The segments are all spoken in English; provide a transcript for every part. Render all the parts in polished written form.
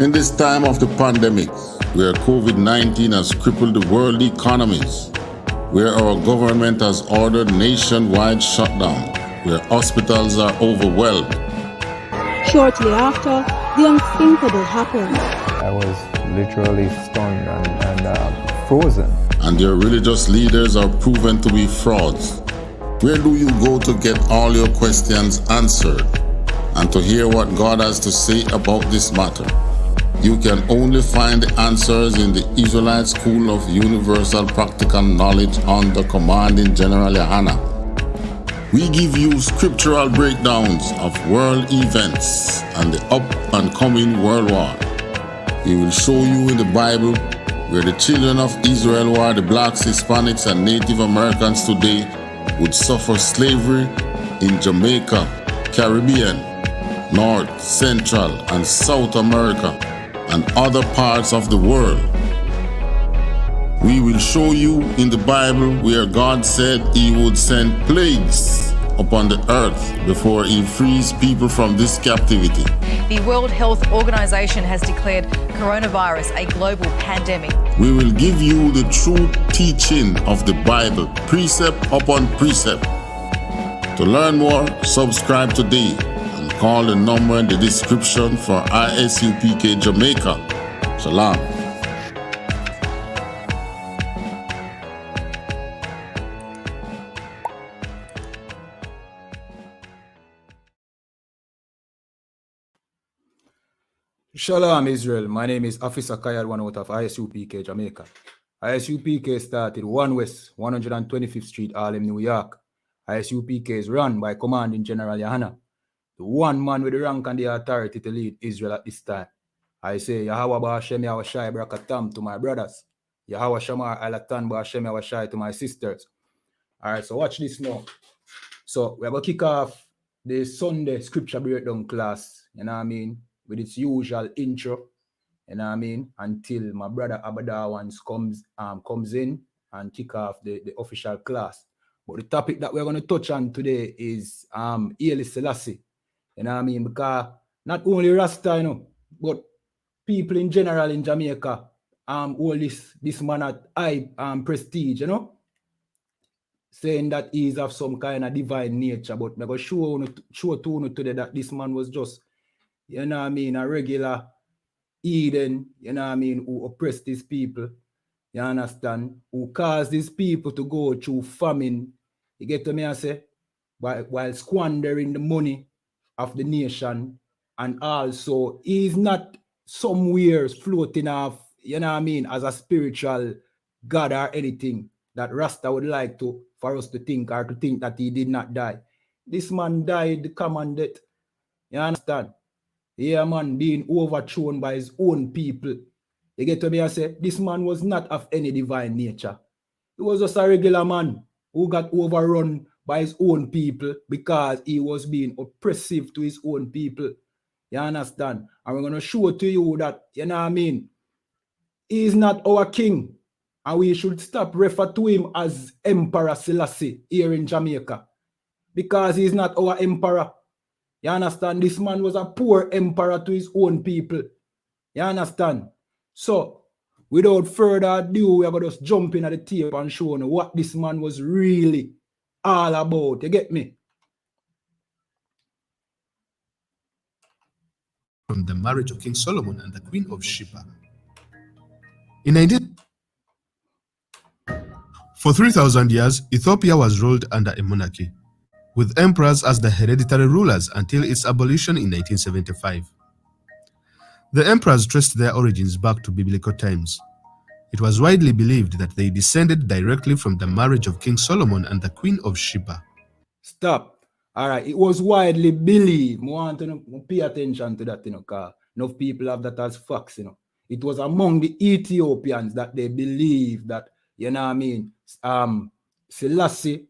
In this time of the pandemic, where COVID-19 has crippled the world economies, where our government has ordered nationwide shutdown, where hospitals are overwhelmed. Shortly after, the unthinkable happened. I was literally stunned and frozen. And their religious leaders are proven to be frauds. Where do you go to get all your questions answered and to hear what God has to say about this matter? You can only find the answers in the Israelite School of Universal Practical Knowledge under Commanding General YAHANNA. We give you scriptural breakdowns of world events and the up and coming world war. We will show you in the Bible where the children of Israel were the blacks, Hispanics, and Native Americans today would suffer slavery in Jamaica, Caribbean, North, Central, and South America, and other parts of the world. We will show you in the Bible where God said He would send plagues upon the earth before He frees people from this captivity. The World Health Organization has declared coronavirus a global pandemic. We will give you the true teaching of the Bible, precept upon precept. To learn more, subscribe today and call the number in the description for I.S.U.P.K. Jamaica. Shalom. Shalom Israel, my name is Isupk one out of I.S.U.P.K. Jamaica. I.S.U.P.K. started 1 West 125th Street, Harlem, New York. I.S.U.P.K. is run by Commanding General YAHANNA, the one man with the rank and the authority to lead Israel at this time. I say, Yahweh Ba'Hashem Yahushai Brakatam to my brothers. Yahweh Shamar Alatan Ba'Hashem Yahushai to my sisters. Alright, so watch this now. So we're going to kick off the Sunday scripture breakdown class, you know what I mean, with its usual intro, you know what I mean, until my brother Abadawans comes in and kick off the official class. But the topic that we're going to touch on today is Haile Selassie, you know what I mean, because not only Rasta, you know, but people in general in Jamaica hold this man at high prestige, you know, saying that he's of some kind of divine nature. But I'm going to show to you today that this man was just, you know what I mean, a regular Eden, you know what I mean, who oppressed these people, you understand, who caused these people to go through famine, you get to me, I say, while squandering the money of the nation, and also he's not somewhere floating off, you know what I mean, as a spiritual God or anything that Rasta would like for us to think, or to think that he did not die. This man died the common death, you understand? Yeah, man, being overthrown by his own people. You get to me, I say, this man was not of any divine nature. He was just a regular man who got overrun by his own people because he was being oppressive to his own people. You understand? And we're going to show to you that, you know what I mean, he is not our king. And we should stop refer to him as Emperor Selassie here in Jamaica. Because he is not our emperor. You understand? This man was a poor emperor to his own people. You understand? So, without further ado, we are going to just jump in at the tape and show you what this man was really all about. You get me? From the marriage of King Solomon and the Queen of Sheba. In 19... For 3,000 years, Ethiopia was ruled under a monarchy, with emperors as the hereditary rulers until its abolition in 1975. The emperors traced their origins back to biblical times. It was widely believed that they descended directly from the marriage of King Solomon and the Queen of Sheba. Stop. All right. It was widely believed. I want to pay attention to that, you know, because enough people have that as facts, you know. It was among the Ethiopians that they believed that, you know what I mean, Selassie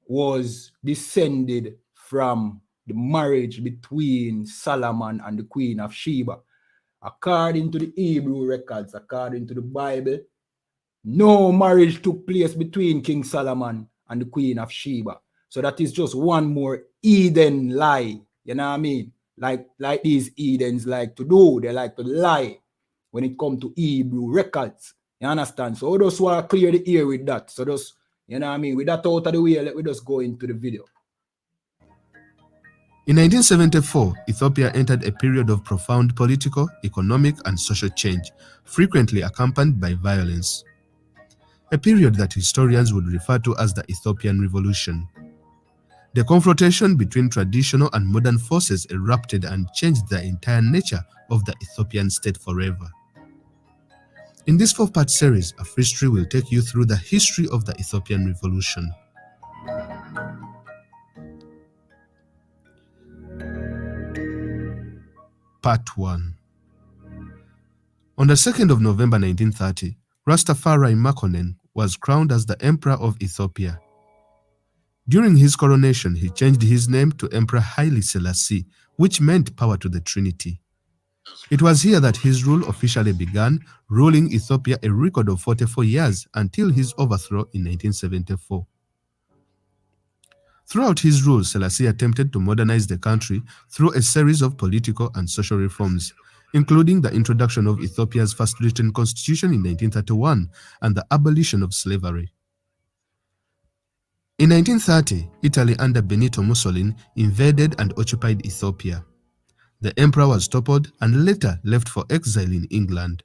was descended from the marriage between Solomon and the Queen of Sheba. According to the Hebrew records, according to the Bible, no marriage took place between King Solomon and the Queen of Sheba. So that is just one more Eden lie, you know what I mean, like these Edens like to do. They like to lie when it comes to Hebrew records. You understand? So those who are clear the ear with that. So those, you know what I mean? With that out of the way, let me just go into the video. In 1974, Ethiopia entered a period of profound political, economic, and social change, frequently accompanied by violence. A period that historians would refer to as the Ethiopian Revolution. The confrontation between traditional and modern forces erupted and changed the entire nature of the Ethiopian state forever. In this 4-part series, Afrhistory will take you through the history of the Ethiopian Revolution. Part 1. On the 2nd of November 1930, Rastafari Makonnen was crowned as the Emperor of Ethiopia. During his coronation, he changed his name to Emperor Haile Selassie, which meant power to the Trinity. It was here that his rule officially began, ruling Ethiopia a record of 44 years until his overthrow in 1974. Throughout his rule, Selassie attempted to modernize the country through a series of political and social reforms, including the introduction of Ethiopia's first written constitution in 1931 and the abolition of slavery. In 1930, Italy under Benito Mussolini invaded and occupied Ethiopia. The emperor was toppled and later left for exile in England.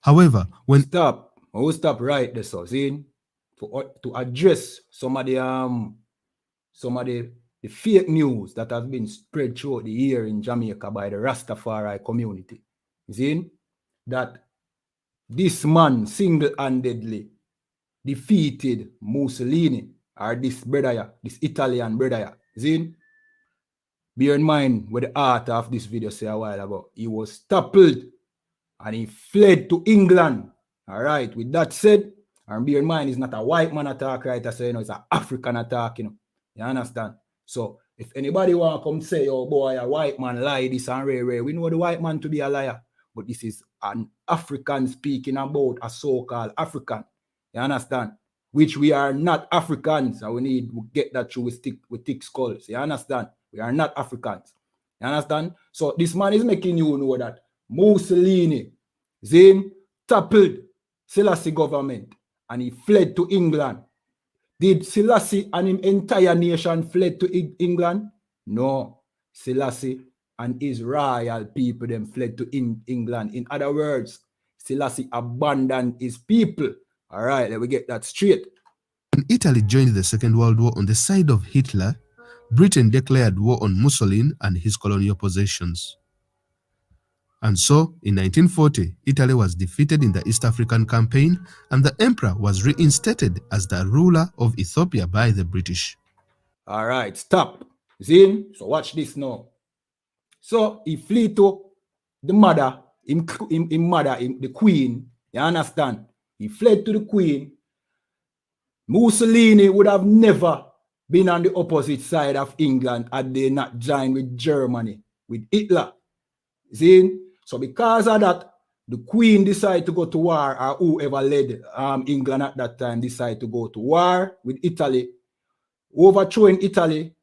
However, when... Stop. I will stop right there, so see, to address some of the fake news that has been spread throughout the year in Jamaica by the Rastafari community. See, that this man single-handedly defeated Mussolini, or this brother, this Italian brother. See, bear in mind what the author of this video said a while ago. He was toppled and he fled to England. All right, with that said, and bear in mind, it's not a white man attack, right? I say, it's an African attack, You understand? So if anybody want to come say, oh boy, a white man lie this and rare, we know the white man to be a liar. But this is an African speaking about a so-called African. You understand? Which we are not Africans. And we need to get that through with thick skulls. You understand? We are not Africans. You understand? So this man is making you know that Mussolini, Zayn, toppled Selassie government and he fled to England. Did Selassie and his entire nation fled to England? No. Selassie and his royal people them fled to England. In other words, Selassie abandoned his people. All right, let me get that straight. When Italy joined the Second World War on the side of Hitler, Britain declared war on Mussolini and his colonial possessions. And so, in 1940, Italy was defeated in the East African Campaign and the emperor was reinstated as the ruler of Ethiopia by the British. All right, stop. Zin, so watch this now. So, he flee to the mother, the queen, you understand? He fled to the queen. Mussolini would have never been on the opposite side of England had they not joined with Germany, with Hitler. Zin? So because of that, the queen decided to go to war, or whoever led England at that time decided to go to war with Italy, overthrowing Italy,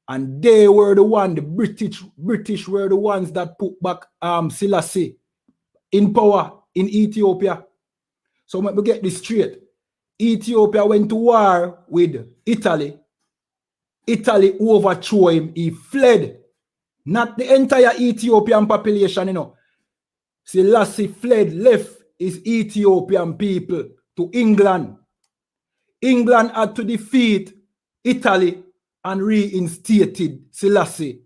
and they were the one, the British were the ones that put back Selassie in power in Ethiopia. So let me get this straight. Ethiopia went to war with Italy. Italy overthrew him. He fled. Not the entire Ethiopian population, Selassie fled, left his Ethiopian people to England. England had to defeat Italy and reinstated Selassie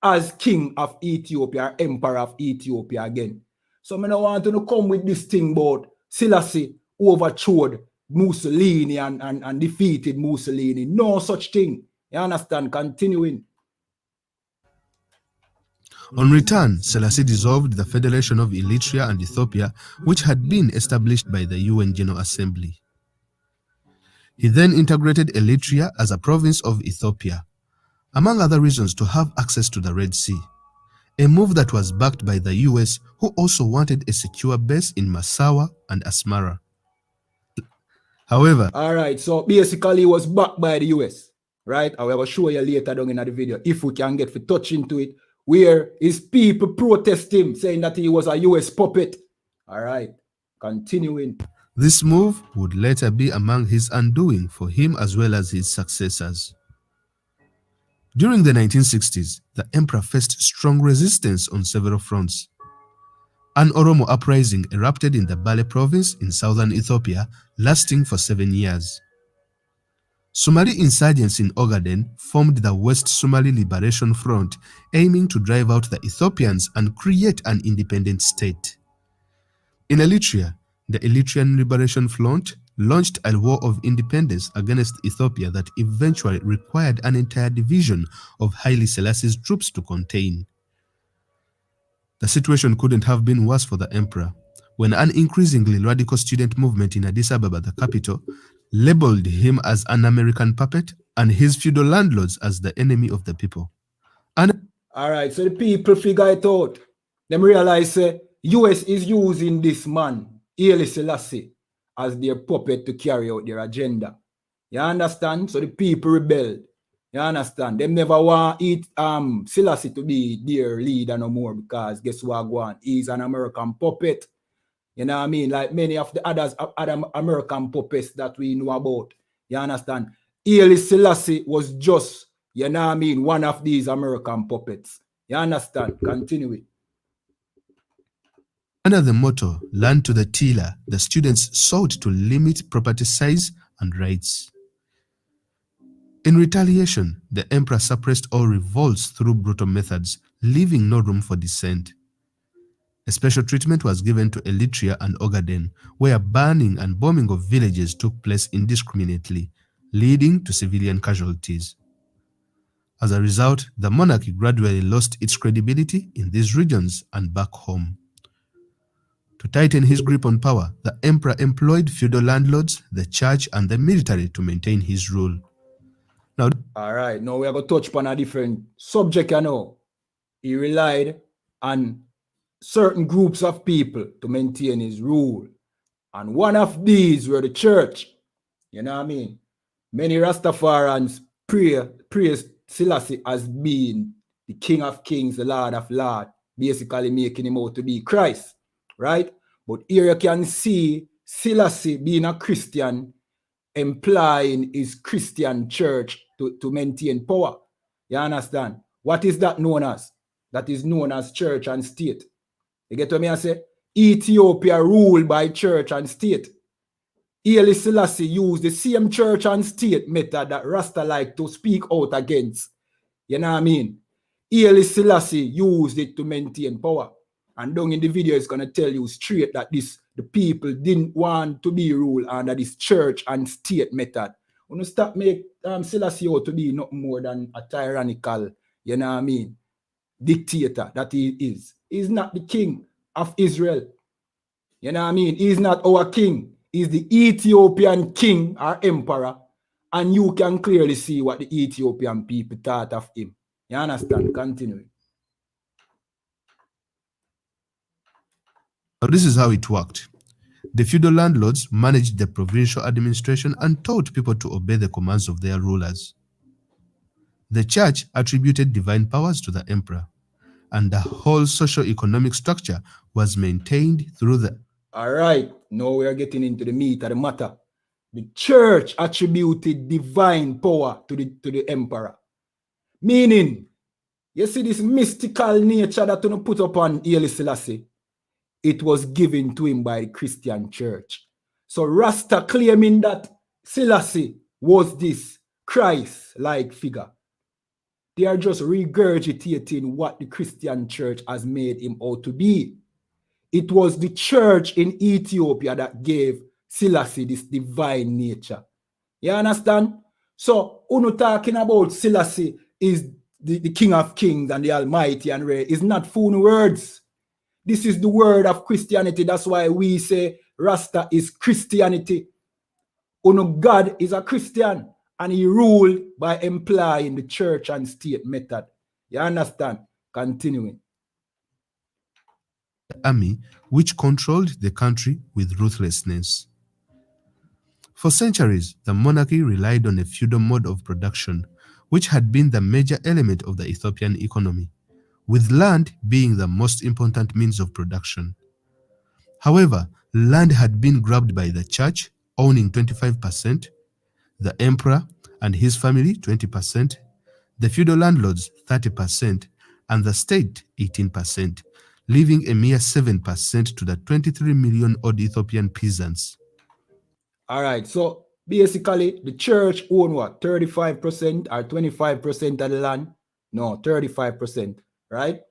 as king of Ethiopia, emperor of Ethiopia again. So I don't want to come with this thing about Selassie overthrew Mussolini and defeated Mussolini. No such thing. You understand? Continuing. On return, Selassie dissolved the Federation of Eritrea and Ethiopia, which had been established by the UN General Assembly. He then integrated Eritrea as a province of Ethiopia, among other reasons to have access to the Red Sea, a move that was backed by the US, who also wanted a secure base in Massawa and Asmara. However, all right, so basically it was backed by the US, right? I will show you later down in the video. If we can get to touch into it, where his people protest him, saying that he was a US puppet. All right, continuing. This move would later be among his undoing for him as well as his successors. During the 1960s, the emperor faced strong resistance on several fronts. An Oromo uprising erupted in the Bale province in southern Ethiopia, lasting for 7 years. Somali insurgents in Ogaden formed the West Somali Liberation Front, aiming to drive out the Ethiopians and create an independent state. In Eritrea, the Eritrean Liberation Front launched a war of independence against Ethiopia that eventually required an entire division of Haile Selassie's troops to contain. The situation couldn't have been worse for the emperor, when an increasingly radical student movement in Addis Ababa, the capital, labeled him as an American puppet and his feudal landlords as the enemy of the people. All right, so the people figure it out. Them realize US is using this man, Haile Selassie, as their puppet to carry out their agenda. You understand? So the people rebelled. You understand? Them never want Selassie to be their leader no more, because guess what? He's an American puppet. You know what I mean? Like many of the other American puppets that we know about. You understand? Haile Selassie was just, you know what I mean, one of these American puppets. You understand? Continue it. Under the motto, "Land to the tiller," the students sought to limit property size and rights. In retaliation, the emperor suppressed all revolts through brutal methods, leaving no room for dissent. A special treatment was given to Eritrea and Ogaden, where burning and bombing of villages took place indiscriminately, leading to civilian casualties. As a result, the monarchy gradually lost its credibility in these regions and back home. To tighten his grip on power, the emperor employed feudal landlords, the church, and the military to maintain his rule. Now, all right, now we are going to touch upon a different subject, you know. He relied on certain groups of people to maintain his rule. And one of these were the church. You know what I mean? Many Rastafarians praise Selassie as being the King of Kings, the Lord of Lords, basically making him out to be Christ, right? But here you can see Selassie being a Christian, implying his Christian church to maintain power. You understand? What is that known as? That is known as church and state. You get what I say? Ethiopia ruled by church and state. Haile Selassie used the same church and state method that Rasta like to speak out against. You know what I mean? Haile Selassie used it to maintain power. And down in the video, it's going to tell you straight that the people didn't want to be ruled under this church and state method. When you stop make Selassie out to be nothing more than a tyrannical, you know what I mean, dictator that he is. He's not the king of Israel. You know what I mean? He's not our king. He's the Ethiopian king or emperor. And you can clearly see what the Ethiopian people thought of him. You understand? Continue. this is how it worked. The feudal landlords managed the provincial administration and taught people to obey the commands of their rulers. The church attributed divine powers to the emperor, and the whole socio-economic structure was maintained through the... All right, now we are getting into the meat of the matter. The church attributed divine power to the emperor. Meaning, you see this mystical nature that you put upon Haile Selassie, it was given to him by the Christian church. So Rasta claiming that Selassie was this Christ-like figure. They are just regurgitating what the Christian church has made him out to be. It was the church in Ethiopia that gave Selassie this divine nature. You understand? So, uno talking about Selassie is the King of Kings and the Almighty and Rare is not phone words. This is the word of Christianity. That's why we say Rasta is Christianity. Uno God is a Christian and he ruled by implying the church and state method. You understand? Continuing. Army, which controlled the country with ruthlessness. For centuries, the monarchy relied on a feudal mode of production, which had been the major element of the Ethiopian economy. with land being the most important means of production. However, land had been grabbed by the church, owning 25%, the emperor and his family 20%, the feudal landlords 30%, and the state 18%, leaving a mere 7% to the 23 million odd Ethiopian peasants. All right, so basically the church own what, 35% or 25% of the land? No, 35%, right?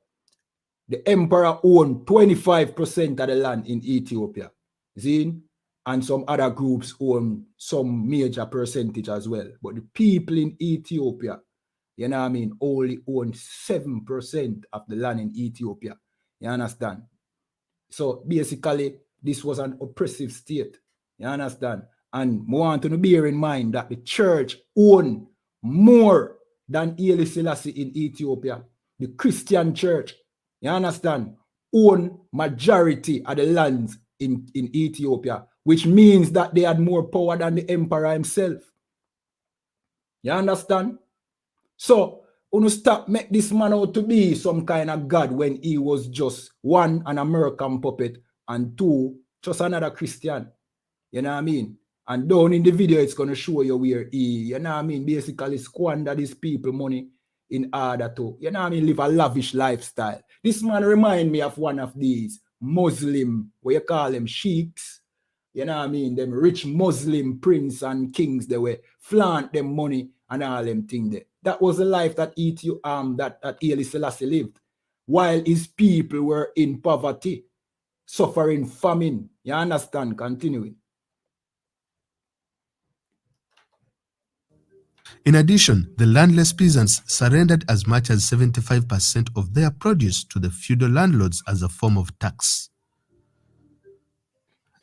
The emperor owned 25% of the land in Ethiopia. See? And some other groups own some major percentage as well. But the people in Ethiopia, you know what I mean, only own 7% of the land in Ethiopia. You understand? So basically, this was an oppressive state. You understand? And I want to bear in mind that the church owned more than Haile Selassie in Ethiopia. The Christian church, you understand, own majority of the lands in Ethiopia, which means that they had more power than the emperor himself. You understand? So, you stop make this man out to be some kind of God when he was just one, an American puppet, and two, just another Christian. You know what I mean? And down in the video, it's going to show you where he, you know what I mean, basically squander these people money in order to, you know what I mean, live a lavish lifestyle. This man remind me of one of these Muslim, what you call them, sheiks. You know what I mean? Them rich Muslim prince and kings, they were flaunt them money and all them things there. That was the life that Haile Selassie lived, while his people were in poverty, suffering famine. You understand? Continuing. In addition, the landless peasants surrendered as much as 75% of their produce to the feudal landlords as a form of tax.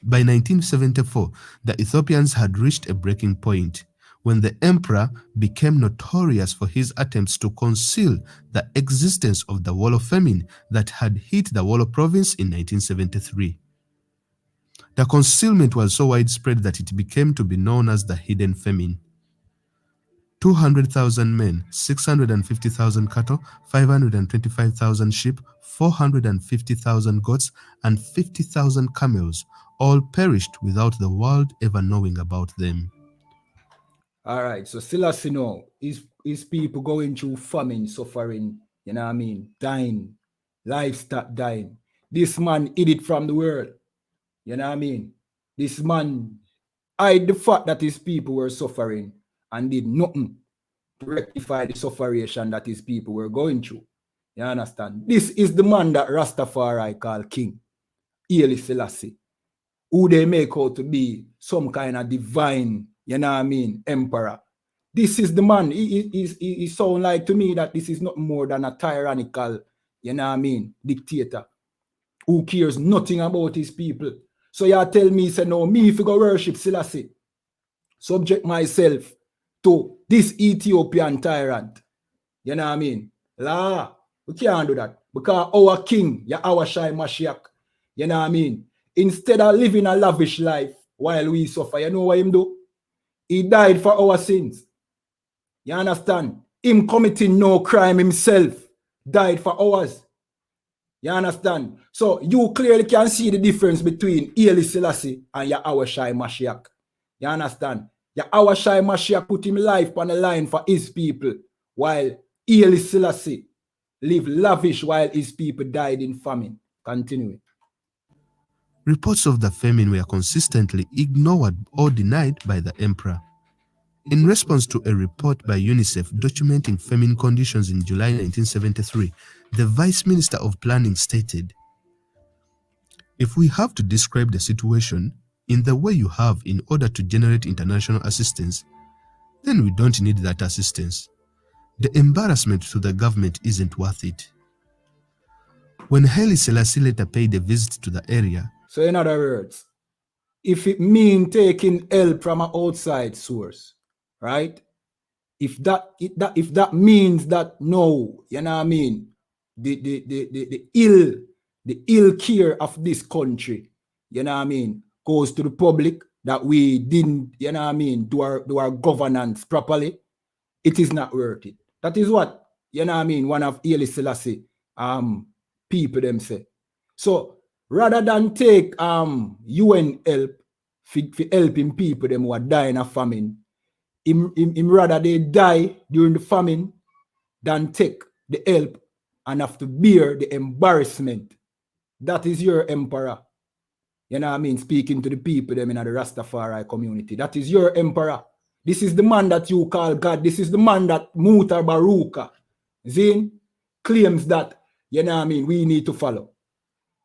By 1974, the Ethiopians had reached a breaking point when the emperor became notorious for his attempts to conceal the existence of the Wollo famine that had hit the Wollo province in 1973. The concealment was so widespread that it became to be known as the hidden famine. 200,000 men, 650,000 cattle, 525,000 sheep, 450,000 goats, and 50,000 camels all perished without the world ever knowing about them. All right, so Selassie now, is people going through famine, suffering, you know what I mean, dying, livestock dying. This man hid it from the world, you know what I mean? This man hid the fact that his people were suffering and did nothing to rectify the suffering that his people were going through. You understand? This is the man that Rastafari call King, Haile Selassie, who they make out to be some kind of divine, you know what I mean, emperor. This is the man. He sound like to me that this is not more than a tyrannical, you know what I mean, dictator who cares nothing about his people. So you tell me, say no, me if you go worship Selassie, subject myself to this Ethiopian tyrant. You know what I mean? La, we can't do that. Because our king, YAHANNA, you know what I mean? Instead of living a lavish life while we suffer, you know what him do? He died for our sins. You understand? Him committing no crime himself died for ours. You understand? So you clearly can see the difference between Haile Selassie and YAHANNA. You understand? YAHANNA put him life on the line for his people, while Haile Selassie lived lavish while his people died in famine. Continuing. Reports of the famine were consistently ignored or denied by the emperor. In response to a report by UNICEF documenting famine conditions in July 1973, the Vice Minister of Planning stated, "If we have to describe the situation in the way you have in order to generate international assistance, then we don't need that assistance. The embarrassment to the government isn't worth it." When Haile Selassie later paid a visit to the area, so in other words, if it means taking help from an outside source, right? If that means that no, you know what I mean, the ill care of this country, you know what I mean, goes to the public, that we didn't, you know what I mean, do our governance properly, it is not worth it. That is what, you know what I mean, one of Haile Selassie people them say. So rather than take UN help for helping people them who are dying of famine, him rather they die during the famine than take the help and have to bear the embarrassment. That is your emperor. You know what I mean? Speaking to the people them in the Rastafari community. That is your emperor. This is the man that you call God. This is the man that Mutar Baruka Zin claims that, you know what I mean, we need to follow.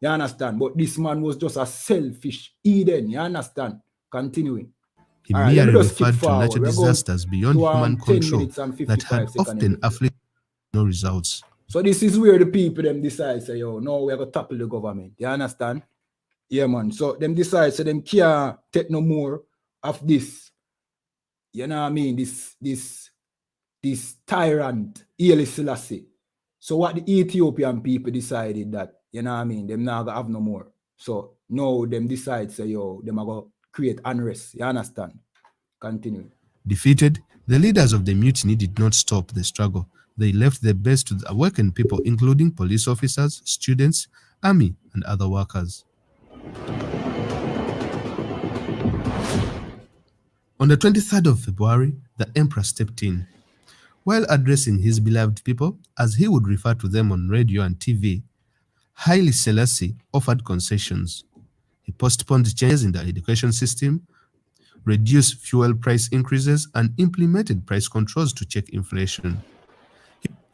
You understand? But this man was just a selfish Eden. You understand? Continuing. He All right, let me merely just skip referred to forward. natural We're going disasters beyond to human 10 control minutes and that 55 had seconds. often afflicted no results. So this is where the people them decide, say, yo, no, we're going to topple the government. You understand? Yeah, man. So them decide, so them can't take no more of this. You know what I mean? This tyrant, Haile Selassie. So what the Ethiopian people decided that, you know what I mean, them not gonna have no more. So now them decide, say, yo, them are gonna create unrest. You understand? Continue. Defeated, the leaders of the mutiny did not stop the struggle. They left their best to the awakened people, including police officers, students, army, and other workers. On the 23rd of February, the emperor stepped in. While addressing his beloved people, as he would refer to them on radio and TV, Haile Selassie offered concessions. He postponed changes in the education system, reduced fuel price increases, and implemented price controls to check inflation.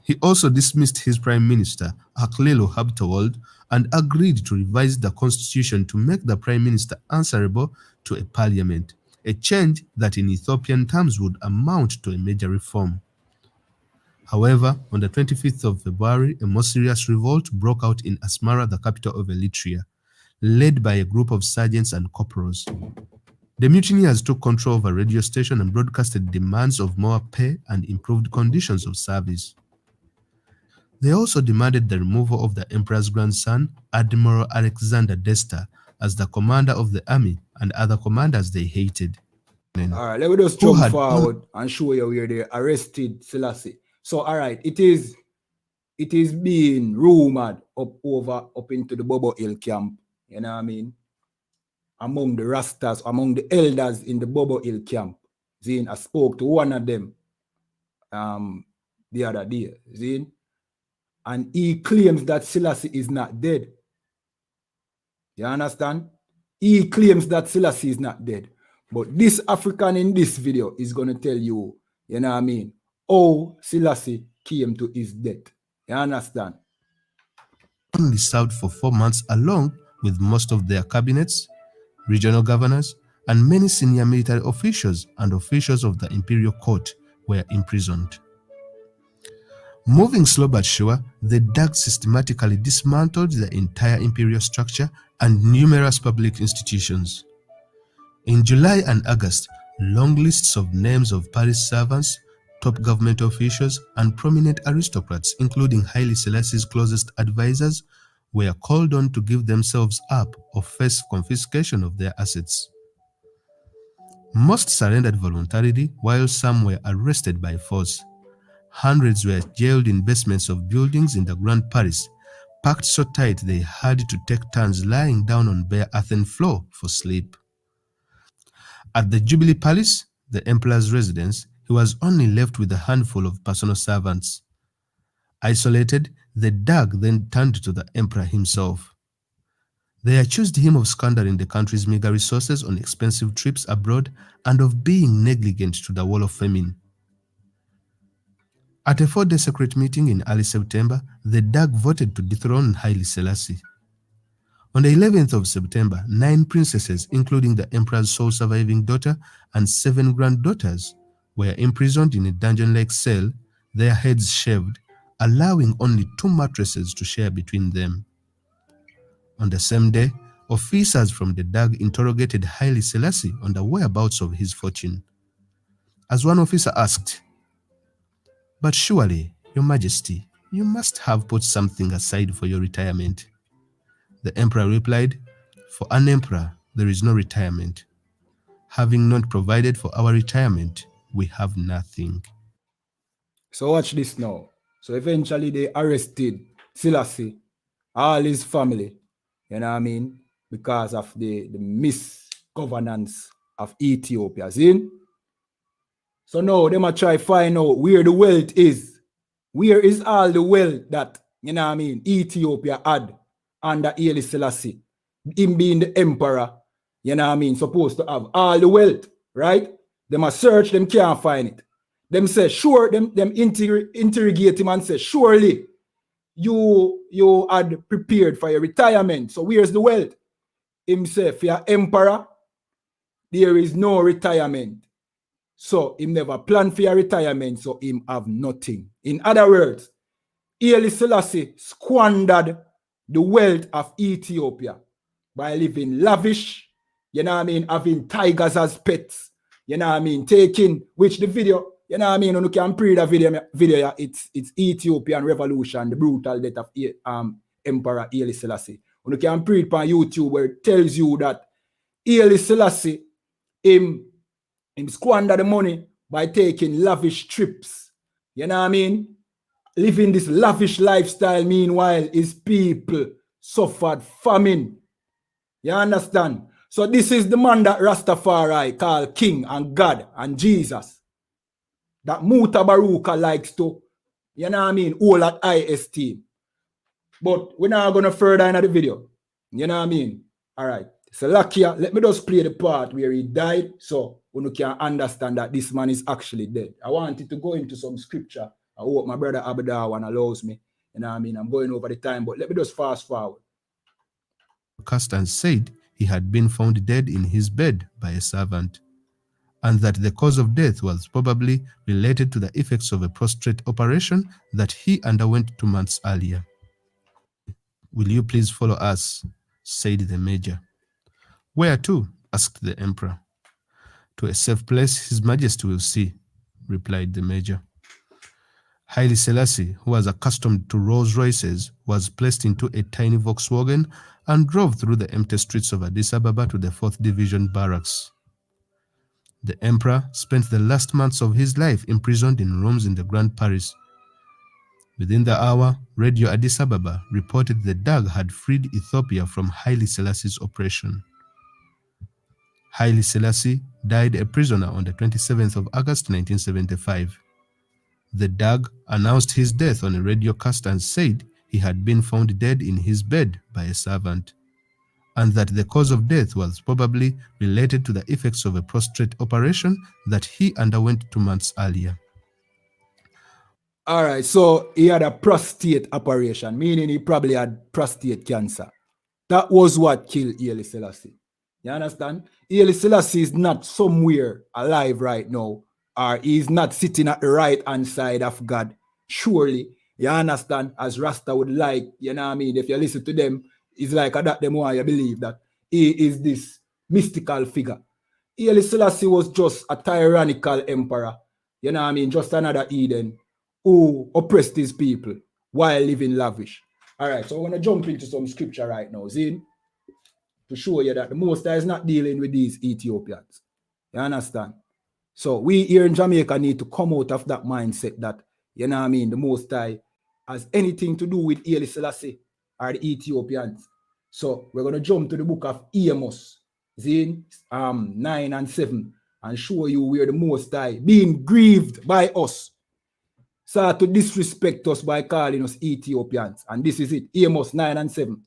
He also dismissed his prime minister, Aklelo Habtawald, and agreed to revise the constitution to make the prime minister answerable to a parliament, a change that in Ethiopian terms would amount to a major reform. However, on the 25th of February, a more serious revolt broke out in Asmara, the capital of Eritrea, led by a group of sergeants and corporals. The mutineers took control of a radio station and broadcasted demands of more pay and improved conditions of service. They also demanded the removal of the emperor's grandson, Admiral Alexander Desta, as the commander of the army and other commanders they hated. All right, let me just jump forward and show you where they arrested Selassie. So, all right, it is being rumored up into the Bobo Hill camp, you know what I mean? Among the Rastas, among the elders in the Bobo Hill camp. Zin, I spoke to one of them the other day, Zin, and he claims that Selassie is not dead. You understand? He claims that Selassie is not dead. But this African in this video is going to tell you, you know what I mean, how Selassie came to his death. You understand? Only served for 4 months along with most of their cabinets, regional governors, and many senior military officials and officials of the imperial court were imprisoned. Moving slow but sure, the Dark systematically dismantled the entire imperial structure and numerous public institutions. In July and August, long lists of names of palace servants, top government officials, and prominent aristocrats, including Haile Selassie's closest advisors, were called on to give themselves up or face confiscation of their assets. Most surrendered voluntarily, while some were arrested by force. Hundreds were jailed in basements of buildings in the Grand Paris, packed so tight they had to take turns lying down on bare earthen floor for sleep. At the Jubilee Palace, the emperor's residence, he was only left with a handful of personal servants. Isolated, the Dag then turned to the emperor himself. They accused him of squandering the country's meager resources on expensive trips abroad and of being negligent to the wall of famine. At a 4-day secret meeting in early September, the Dag voted to dethrone Haile Selassie. On the 11th of September, 9 princesses, including the emperor's sole surviving daughter and 7 granddaughters, were imprisoned in a dungeon-like cell, their heads shaved, allowing only 2 mattresses to share between them. On the same day, officers from the Dag interrogated Haile Selassie on the whereabouts of his fortune. As one officer asked, "But surely, Your Majesty, you must have put something aside for your retirement." The emperor replied, "For an emperor, there is no retirement. Having not provided for our retirement, we have nothing." So watch this now. So eventually they arrested Selassie, all his family, you know what I mean, because of the misgovernance of Ethiopia. See? So now they might try find out where the wealth is. Where is all the wealth that, you know what I mean, Ethiopia had under Haile Selassie? Him being the emperor, you know what I mean, supposed to have all the wealth, right? They must search, them can't find it. Them say, sure, them interrogate him and say, surely you had prepared for your retirement. So where's the wealth? Himself, for your emperor, there is no retirement. So him never plan for your retirement, so him have nothing. In other words, Haile Selassie squandered the wealth of Ethiopia by living lavish, you know what I mean, having tigers as pets, you know what I mean, taking, which the video, you know what I mean, you can pre the video, it's Ethiopian Revolution, the brutal death of Emperor Haile Selassie. You can pre it on YouTube where it tells you that Haile Selassie, him squander the money by taking lavish trips. You know what I mean? Living this lavish lifestyle, meanwhile, his people suffered famine. You understand? So this is the man that Rastafari call King and God and Jesus. That Muta Baruka likes to, you know what I mean, all at I.S.T. But we're not going to further into the video. You know what I mean? All right. So Lakia, let me just play the part where he died so you can understand that this man is actually dead. I wanted to go into some scripture. I hope my brother Abadawan allows me. You know what I mean? I'm going over the time, but let me just fast forward. And said he had been found dead in his bed by a servant, and that the cause of death was probably related to the effects of a prostate operation that he underwent 2 months earlier. "Will you please follow us?" said the major. "Where to?" asked the emperor. "To a safe place His Majesty will see," replied the major. Haile Selassie, who was accustomed to Rolls Royces, was placed into a tiny Volkswagen and drove through the empty streets of Addis Ababa to the 4th Division barracks. The emperor spent the last months of his life imprisoned in rooms in the Grand Paris. Within the hour, Radio Addis Ababa reported the DAG had freed Ethiopia from Haile Selassie's oppression. Haile Selassie died a prisoner on the 27th of August 1975. The DAG announced his death on a radiocast and said he had been found dead in his bed by a servant, and that the cause of death was probably related to the effects of a prostate operation that he underwent 2 months earlier. All right, so he had a prostate operation, meaning he probably had prostate cancer. That was what killed Haile Selassie. You understand? Haile Selassie is not somewhere alive right now, or he's not sitting at the right-hand side of God. Surely, you understand, as Rasta would like, you know what I mean? If you listen to them, it's like that them why you believe that he is this mystical figure. Haile Selassie was just a tyrannical emperor, you know what I mean? Just another Eden who oppressed his people while living lavish. All right, so I want to jump into some scripture right now, Zin, to show you that the Most High is not dealing with these Ethiopians. You understand? So we here in Jamaica need to come out of that mindset that, you know what I mean, the Most High has anything to do with Haile Selassie or the Ethiopians. So we're going to jump to the book of Amos, Zin, 9 and 7, and show you where the Most High, being grieved by us, start to disrespect us by calling us Ethiopians. And this is it, Amos 9 and 7.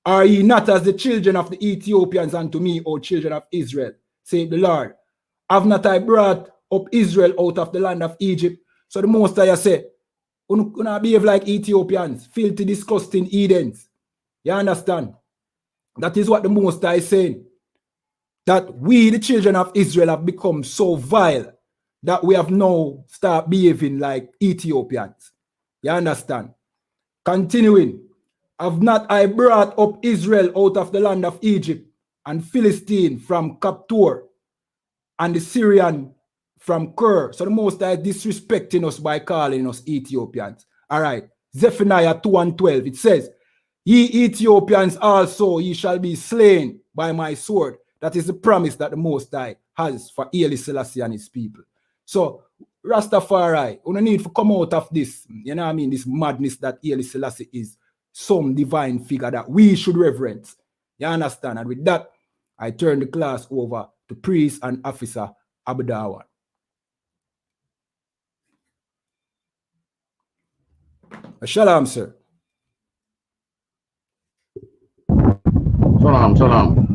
"Are ye not as the children of the Ethiopians unto me, O children of Israel, saith the Lord? Have not I brought up Israel out of the land of Egypt?" So the Most High say, "Una behave like Ethiopians, filthy, disgusting Edens." You understand? That is what the Most High is saying. That we, the children of Israel, have become so vile that we have now start behaving like Ethiopians. You understand? Continuing. "Have not I brought up Israel out of the land of Egypt, and Philistine from Captor, and the Syrian from Ker?" So the Most High is disrespecting us by calling us Ethiopians. All right. Zephaniah 2 and 12. It says, "Ye Ethiopians also, ye shall be slain by my sword." That is the promise that the Most High has for Haile Selassie and his people. So Rastafari, you need to come out of this, you know what I mean, this madness that Haile Selassie is some divine figure that we should reverence. You understand? And with that, I turn the class over to Priest and Officer Abdawan. Shalom, sir. Shalom, shalom.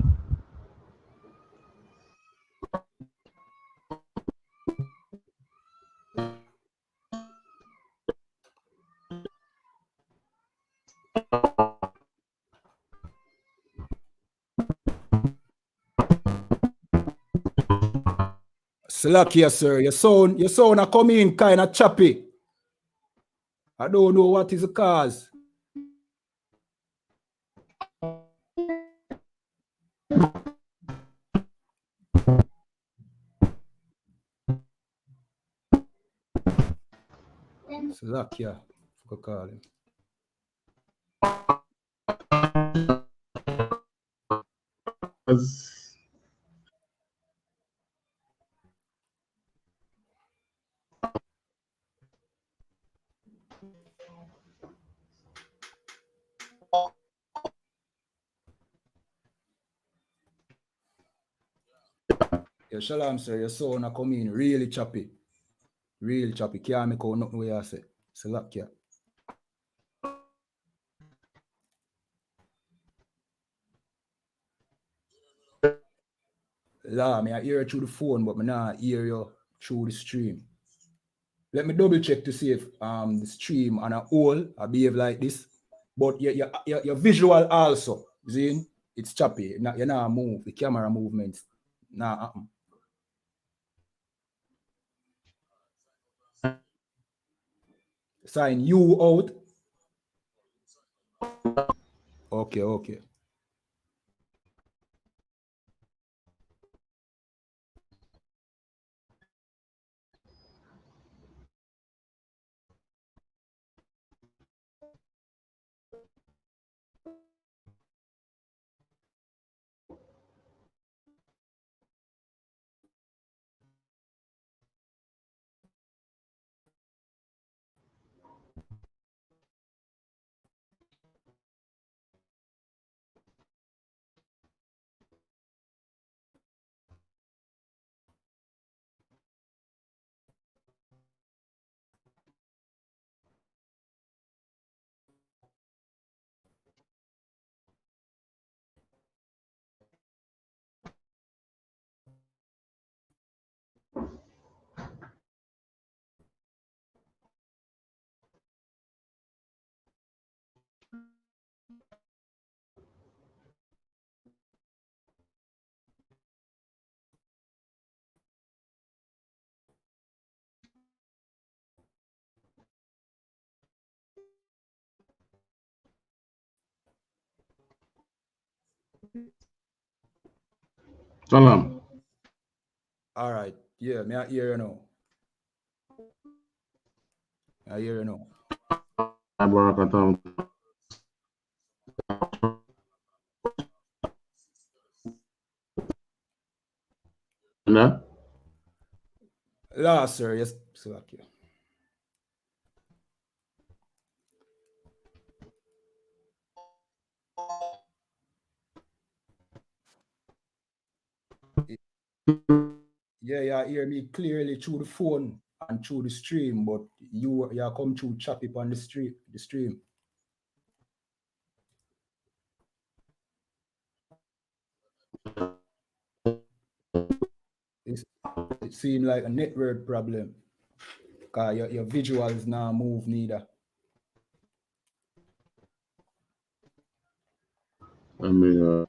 Slakia, sir. Your sound are coming kind of choppy. I don't know what is the cause. Slakia, for calling. Yeah, shalom, sir. Your sound are coming really choppy. Real choppy. Can't make out nothing way I say. Slakia. La, me I hear you through the phone, but me not hear you through the stream. Let me double check to see if the stream on a whole I behave like this. But your visual also, see, it's choppy. You not move, the camera movements. Nah happen. Sign you out. Okay, okay. Shalom. All right. Yeah, me I hear you now. I hear you now. Barakatam. Yeah? La, sir, yes, Slakia. Yeah, you hear me clearly through the phone and through the stream, but you come through choppy on the stream. It seems like a network problem. Cause your visuals now move neither. I mean,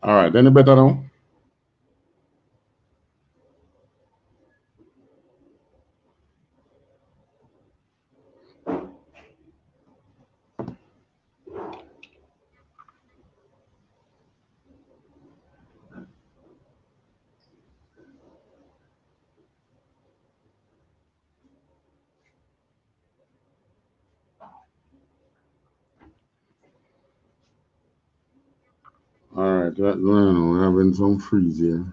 All right, any better now? All right, we're having some freeze here.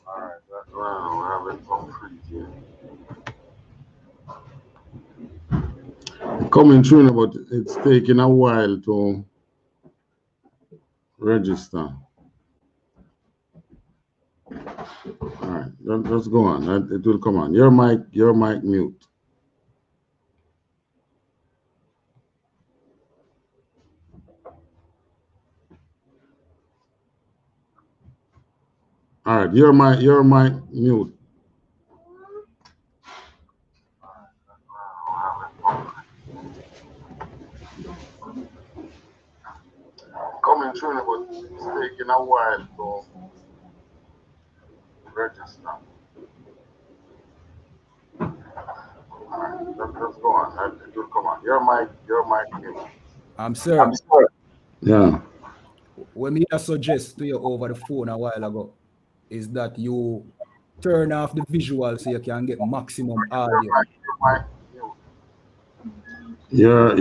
All right, we're having some freeze here. Coming through, but it's taking a while to register. All right, let's go on. It will come on. Your mic mute. All right, your mic mute. Coming through, but it's taking a while to register. All right, let's go on. It will come on. Your mic mute. Sir, Yeah. what me I suggest to you over the phone a while ago is that you turn off the visual so you can get maximum audio. Your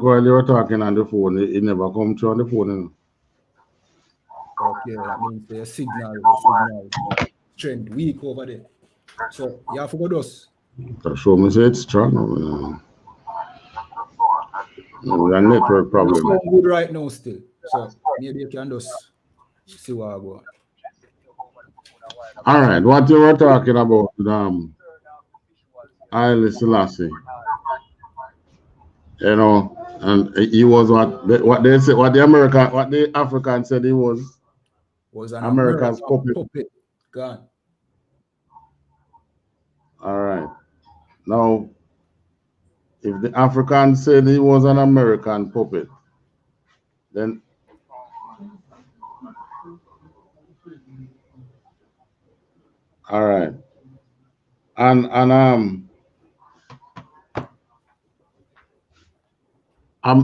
while you were talking on the phone, it never come through on the phone. You know? Okay, that means the signal strength weak over there. So you have to go those. Show me say it's strong. A network problem. It's so good right now still. So maybe you can just see what I go. All right, what you were talking about, I.S.U.P.K. You know, and he was what they say, what the Africans said he was an America's puppet. puppet. Gone. All right. Now, if the Africans said he was an American puppet, then all right. And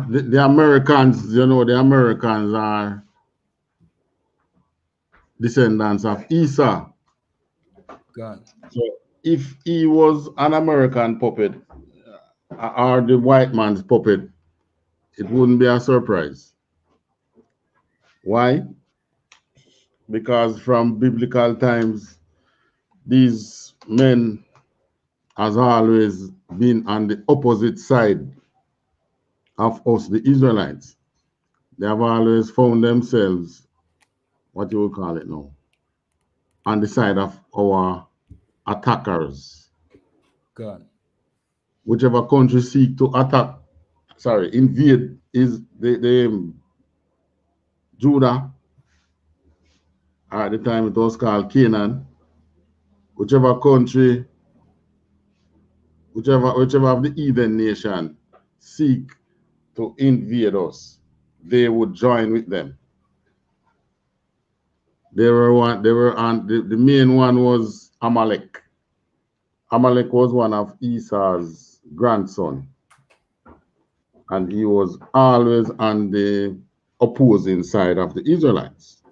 the Americans, you know, the Americans are descendants of Esau. Gone. So if he was an American puppet or the white man's puppet, it wouldn't be a surprise. Why? Because from biblical times, these men has always been on the opposite side of us, the Israelites. They have always found themselves, what you would call it now, on the side of our attackers. God. Whichever country seek to invade is the Judah. At the time it was called Canaan. Whichever country, whichever of the heathen nation seek to invade us, they would join with them. The main one was Amalek. Amalek was one of Esau's grandson, and he was always on the opposing side of the Israelites.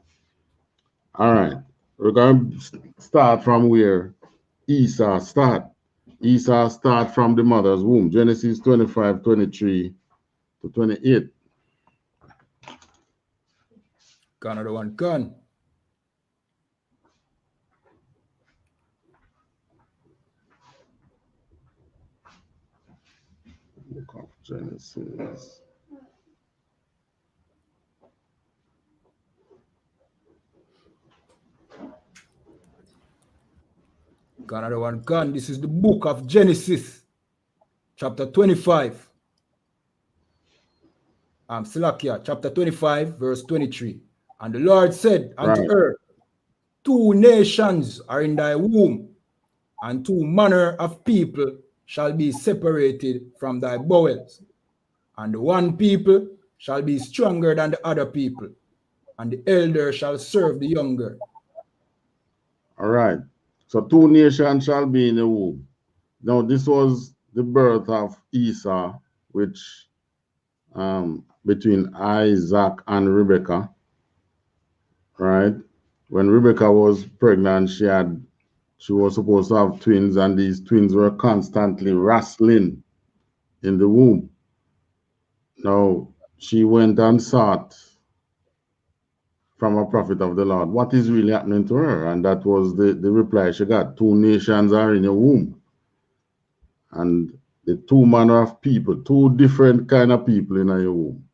All right, we're going to start from where Esau start. Esau start from the mother's womb. Genesis 25, 23 to 28. Another one, gun. Book of Genesis. Another one, gun. This is the book of Genesis, chapter 25. Salakia, chapter 25, verse 23. And the Lord said unto her, 2 nations are in thy womb, and 2 manner of people shall be separated from thy bowels. And the one people shall be stronger than the other people, and the elder shall serve the younger. All right. So 2 nations shall be in the womb. Now this was the birth of Esau, which between Isaac and Rebekah, right? When Rebekah was pregnant, she was supposed to have twins, and these twins were constantly wrestling in the womb. Now she went and sought from a prophet of the Lord what is really happening to her, and that was the reply she got. 2 nations are in your womb, and the 2 manner of people, 2 different kind of people in your womb,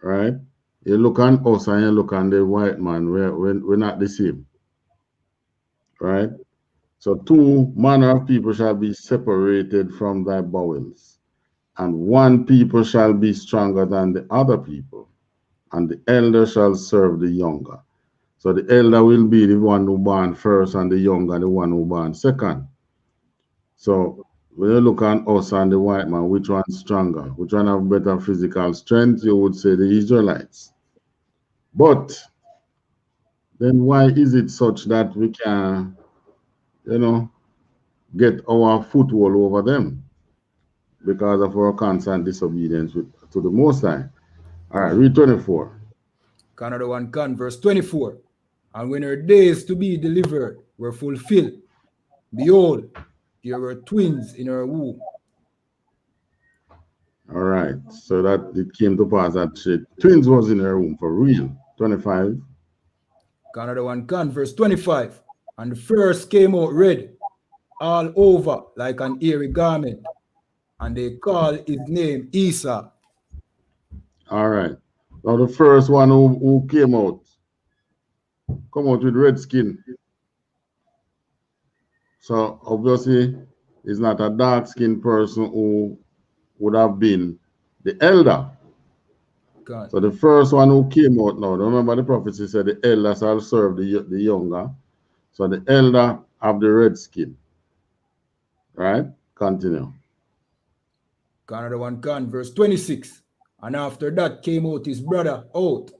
right? You look on us and you look on the white man, we're not the same, right? So 2 manner of people shall be separated from thy bowels, and 1 people shall be stronger than the other people, and the elder shall serve the younger. So the elder will be the one who born first, and the younger the one who born second. So when you look on us and the white man, which one's stronger? Which one have better physical strength? You would say the Israelites. But then why is it such that we can, get our foothold over them? Because of our constant disobedience to the Most High. All right, read 24. Another one, verse 24. And when her days to be delivered were fulfilled, behold, there were twins in her womb. All right, so that it came to pass that twins was in her womb for real. 25. Another one, verse 25. And the first came out red all over like an hairy garment, and they call his name Esau. All right. Now the first one who came out, come out with red skin. So obviously, it's not a dark-skinned person who would have been the elder. God. So the first one who came out now, remember the prophecy said the elder shall serve the younger. So the elder have the red skin. Right? Continue. Another one, verse 26. And after that came out his brother out,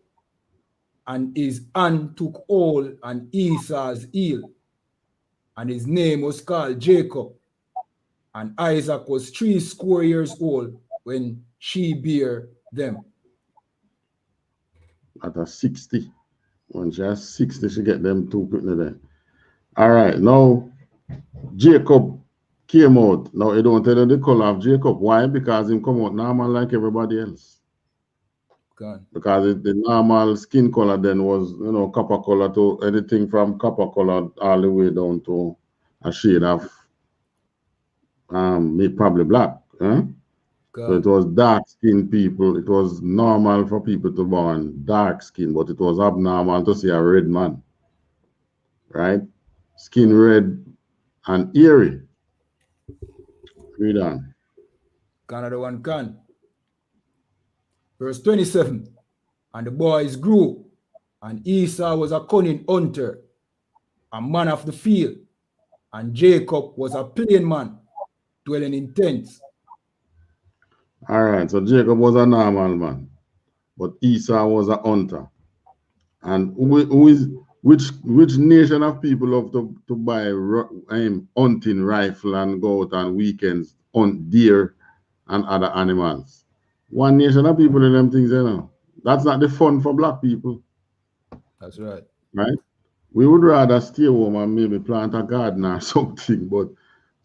and his hand took hold on Esau's heel, and his name was called Jacob. And Isaac was 80 years old when she bare them. At a 60. When she has 60, she get them 2 quickly there. All right, now Jacob came out. Now you don't tell you the color of Jacob. Why? Because him come out normal like everybody else. God. Because the normal skin color then was, copper color to anything from copper color all the way down to a shade of probably black. So it was dark skinned people. It was normal for people to born dark skin, but it was abnormal to see a red man. right? Skin red and eerie. Read on. Another one can. Verse 27. And the boys grew, and Esau was a cunning hunter, a man of the field, and Jacob was a plain man, dwelling in tents. All right, so Jacob was a normal man, but Esau was a hunter. And which nation of people love to buy hunting rifle and go out on weekends, hunt deer and other animals? One nation of people in them things, you know. That's not the fun for black people, That's right. right? We would rather stay home and maybe plant a garden or something, but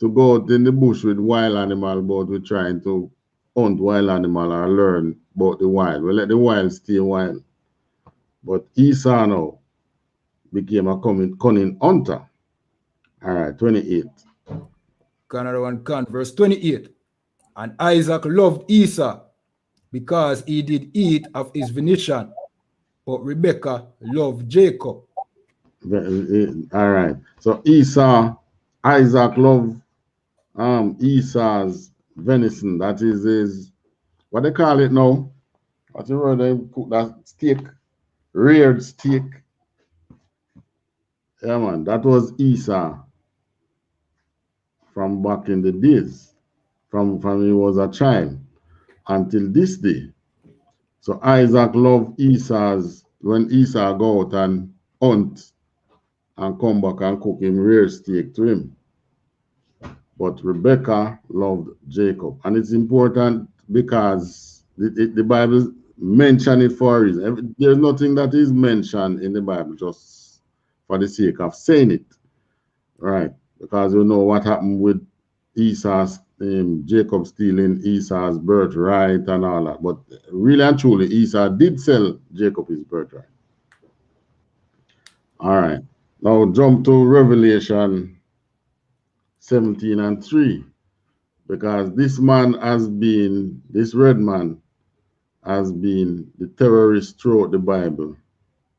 to go out in the bush with wild animal, but we're trying to hunt wild animal or learn about the wild. We let the wild stay wild. But Esau now became a cunning hunter. All right, 28. Another one can. Verse 28. And Isaac loved Esau because he did eat of his venison, but Rebekah loved Jacob. All right. So Isaac loved Esau's venison. That is his, what they call it now? What's the word they cook that steak? Reared steak. Yeah, man. That was Esau from back in the days, from he was a child until this day. So Isaac loved Esau's, when Esau go out and hunt and come back and cook him rear steak to him. But Rebekah loved Jacob. And it's important because the Bible mentioned it for a reason. There's nothing that is mentioned in the Bible just for the sake of saying it. Right? Because you know what happened with Esau's, Jacob stealing Esau's birthright and all that. But really and truly, Esau did sell Jacob his birthright. All right. Now jump to Revelation 17 and 3. Because this man has been, this red man has been the terrorist throughout the Bible.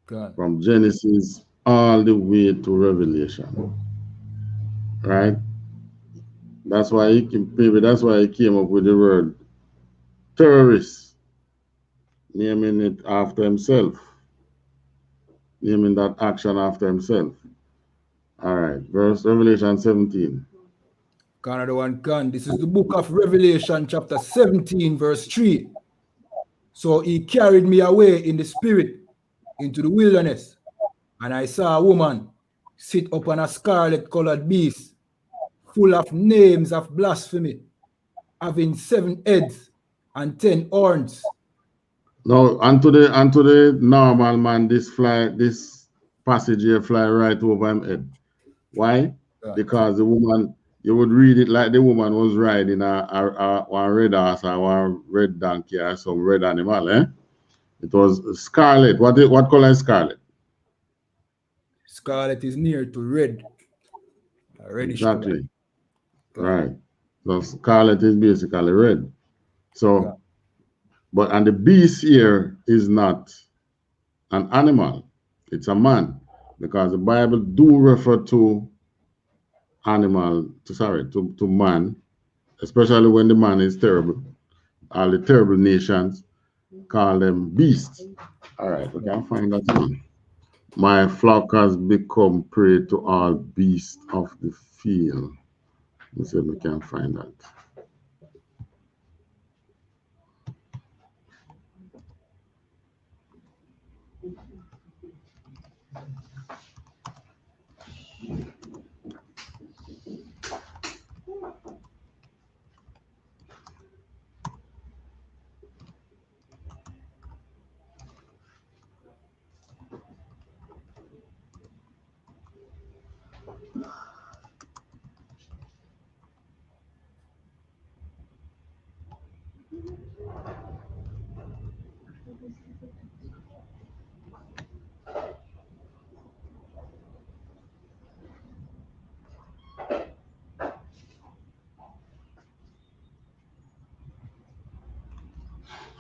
God. From Genesis all the way to Revelation. Right? That's why he came up with the word terrorist, naming it after himself, naming that action after himself. All right, verse Revelation 17. Another one can. This is the book of Revelation, chapter 17, verse 3. So he carried me away in the spirit into the wilderness, and I saw a woman sit upon a scarlet-colored beast, full of names of blasphemy, having 7 heads and 10 horns. Now, unto the normal man, this passage here fly right over him head. Why? Because the woman, you would read it like the woman was riding a red horse or a red donkey or some red animal. It was scarlet. What color is scarlet? Scarlet is near to red. A reddish Exactly. color. Right. So scarlet is basically red. So, and the beast here is not an animal. It's a man. Because the Bible do refer to to man, especially when the man is terrible. All the terrible nations call them beasts. All right, we can find that one. My flock has become prey to all beasts of the field. Let's see if we can find that.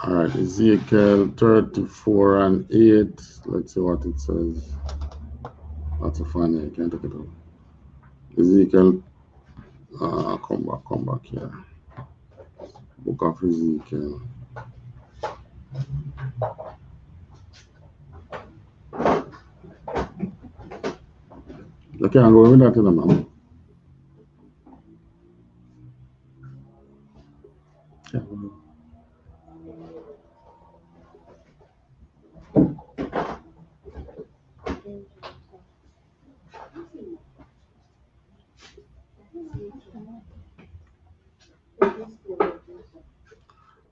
All right, Ezekiel 34 and 8. Let's see what it says. That's a funny. I can't take it out. Ezekiel, come back here. Book of Ezekiel. You can't go with that in a man.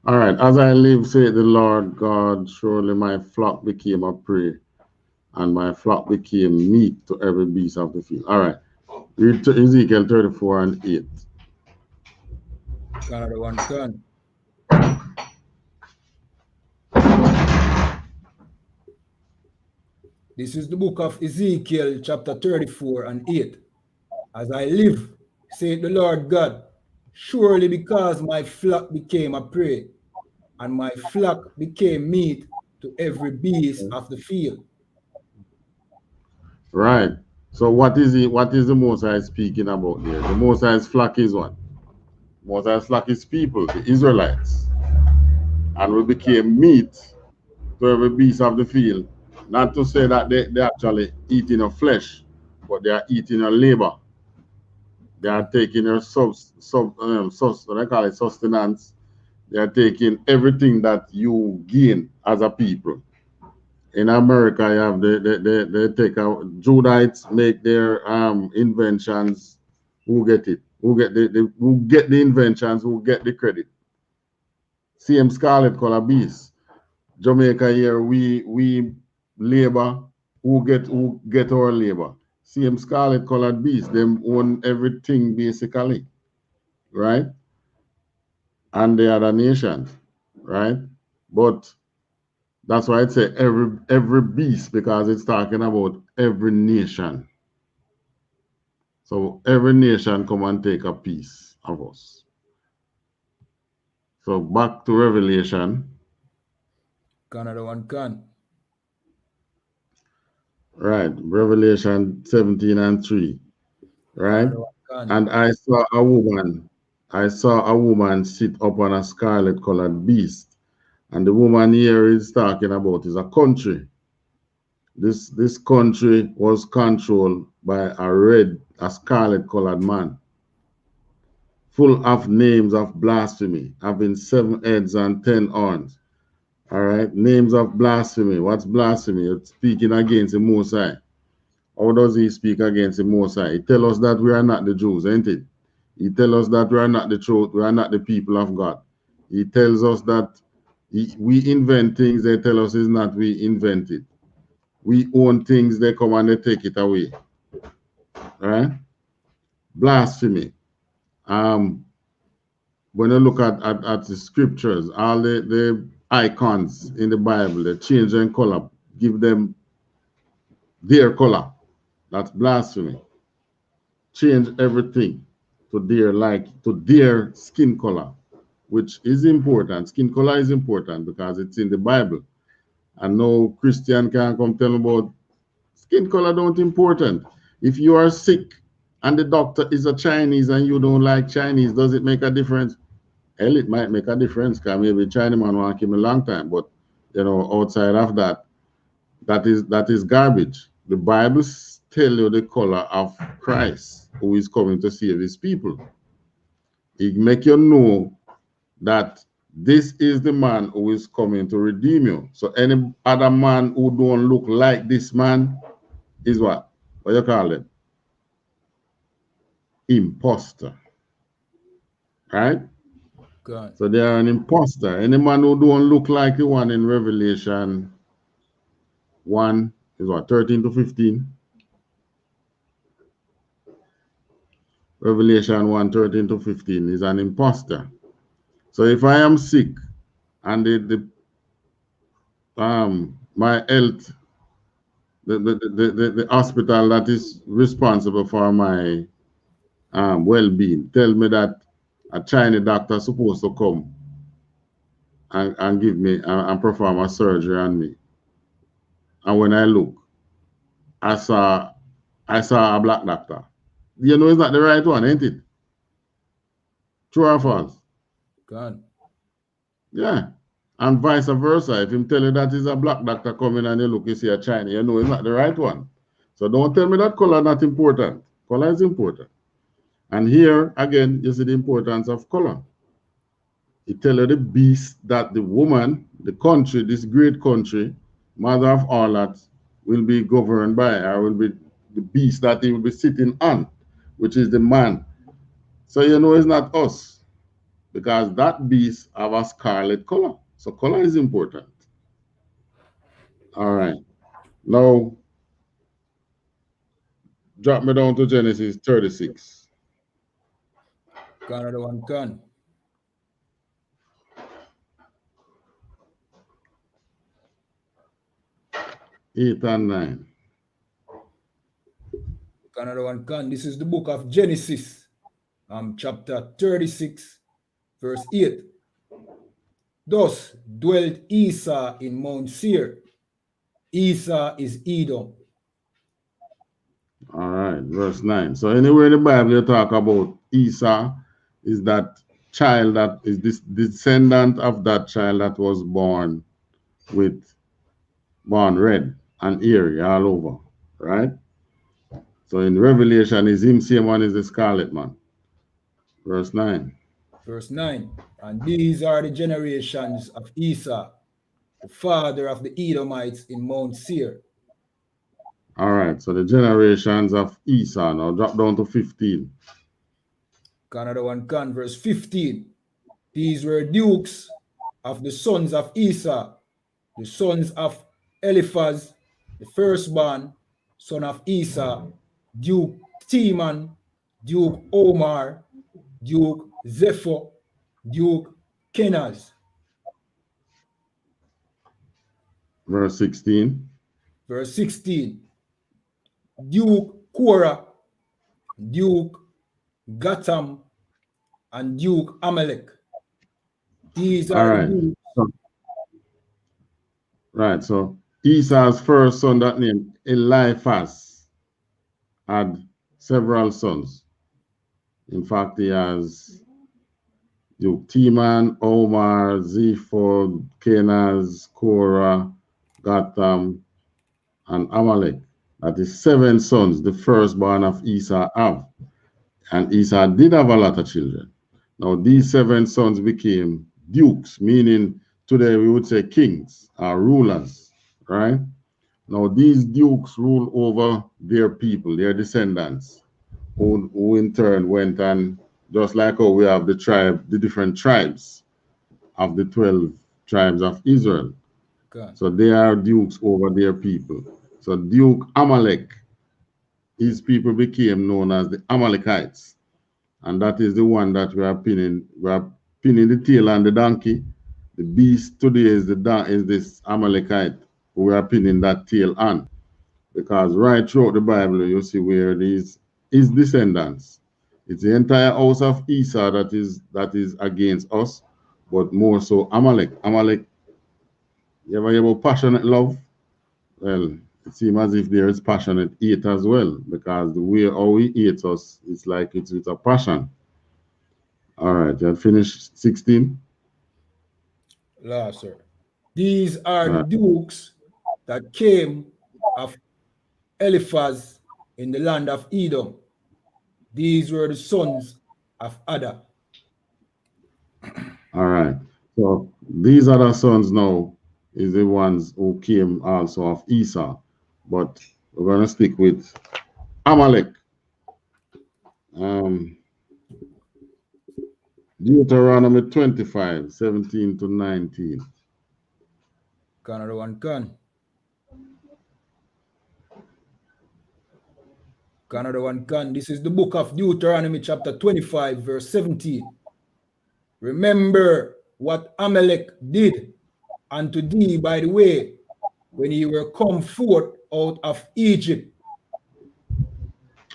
All right. As I live, saith the Lord God, surely my flock became a prey, and my flock became meat to every beast of the field. All right. Read to Ezekiel 34 and 8. Canada one can. This is the book of Ezekiel, chapter 34 and 8. As I live, saith the Lord God, surely because my flock became a prey, and my flock became meat to every beast of the field. Right. So what is the Most High speaking about there? The Most High's flock is what? Most High's flock is people, the Israelites. And we became meat to every beast of the field. Not to say that they actually eating of flesh, but they are eating a labor. They are taking their what I call it, sustenance. They are taking everything that you gain as a people. In America, you have they take out Judites make their inventions. Who get it? Who get the inventions? Who get the credit? Same scarlet color beast. Jamaica here, we labor. Who get our labor? Same scarlet colored beast. Them own everything basically, right? And the other nations, right? But that's why I say every beast, because it's talking about every nation. So every nation come and take a piece of us. So back to Revelation. Canada one can. Right. Revelation 17 and 3. Right. And I saw a woman sit upon a scarlet colored beast. And the woman here is talking about is a country. This country was controlled by a scarlet colored man, full of names of blasphemy, having 7 heads and 10 horns. All right, names of blasphemy. What's blasphemy? It's speaking against the Most High. How does he speak against the Most High? He tells us that we are not the Jews, ain't it? He tells us that we are not the truth, we are not the people of God. He tells us that we invent things, they tell us it's not we invented. We own things, they come and they take it away. All right? Blasphemy. When you look at the scriptures, all the icons in the Bible, they change their color, give them their color. That's blasphemy. Change everything to their skin color, which is important. Skin color is important because it's in the Bible. And no Christian can come tell about skin color don't important. If you are sick and the doctor is a Chinese and you don't like Chinese, does it make a difference? Hell, it might make a difference because maybe Chinaman want to keep a long time. But outside of that, that is garbage. The Bible tell you the color of Christ, who is coming to save his people. It make you know that this is the man who is coming to redeem you. So any other man who don't look like this man is what? What you call it? Imposter. Right? God. So they are an imposter. Any man who don't look like the one in Revelation 1 is what? 13 to 15. Revelation 1, 13 to 15 is an imposter. So if I am sick and my health, the hospital that is responsible for my well-being tell me that a Chinese doctor is supposed to come and give me and perform a surgery on me. And when I look, I saw I saw a black doctor. You know it's not the right one, ain't it? True or false? Gone. Yeah. And vice versa. If him tell you that is a black doctor coming and you look, you see a Chinese, you know it's not the right one. So don't tell me that color not important. Color is important. And here, again, you see the importance of color. It tells you the beast that the woman, the country, this great country, mother of all that, will be governed by, or will be the beast that he will be sitting on, which is the man. So you know it's not us, because that beast have a scarlet color. So color is important. All right. Now, drop me down to Genesis 36. Another one gone. Eight and 9. Another one gone. This is the book of Genesis, chapter 36, verse 8. Thus dwelt Esau in Mount Seir. Esau is Edom. All right, verse 9. So anywhere in the Bible you talk about Esau, is that child that is this descendant of that child that was born red and hairy all over, right? So in Revelation, is him same one is the scarlet man. Verse 9. Verse 9. And these are the generations of Esau, the father of the Edomites in Mount Seir. All right, so the generations of Esau. Now drop down to 15. Another one can, verse 15. These were dukes of the sons of Esau, the sons of Eliphaz, the firstborn, son of Esau, Duke Teman, Duke Omar, Duke Zepho, Duke Kenaz. Verse 16. Verse 16. Duke Korah, Duke Gatam, and Duke Amalek. These are right. the dukes. Right, so Esau's first son, that named Eliphaz, had several sons. In fact, he has Duke Teman, Omar, Zepho, Kenaz, Korah, Gatam, and Amalek. That is 7 sons, the firstborn of Esau have. And Esau did have a lot of children. Now, these 7 sons became dukes, meaning today we would say kings or rulers, right? Now, these dukes rule over their people, their descendants, who in turn went and, just like how we have the different tribes of the 12 tribes of Israel. Okay. So they are dukes over their people. So Duke Amalek, his people became known as the Amalekites. And that is the one that we are pinning. We are pinning the tail on the donkey. The beast today is this Amalekite who we are pinning that tail on. Because right throughout the Bible, you see where these his descendants. It's the entire house of Esau that is against us, but more so Amalek. Amalek, you ever hear about passionate love? Well, it seems as if there is passionate hate as well, because the way how he hates us, it's like it's with a passion. All right, you had finished 16? La, sir. These are the dukes that came of Eliphaz in the land of Edom. These were the sons of Ada. All right. So these other sons now is the ones who came also of Esau. But we're going to stick with Amalek. Deuteronomy 25, 17 to 19. Another one can. Another one can. This is the book of Deuteronomy chapter 25, verse 17. Remember what Amalek did unto thee by the way, when ye were come forth out of Egypt.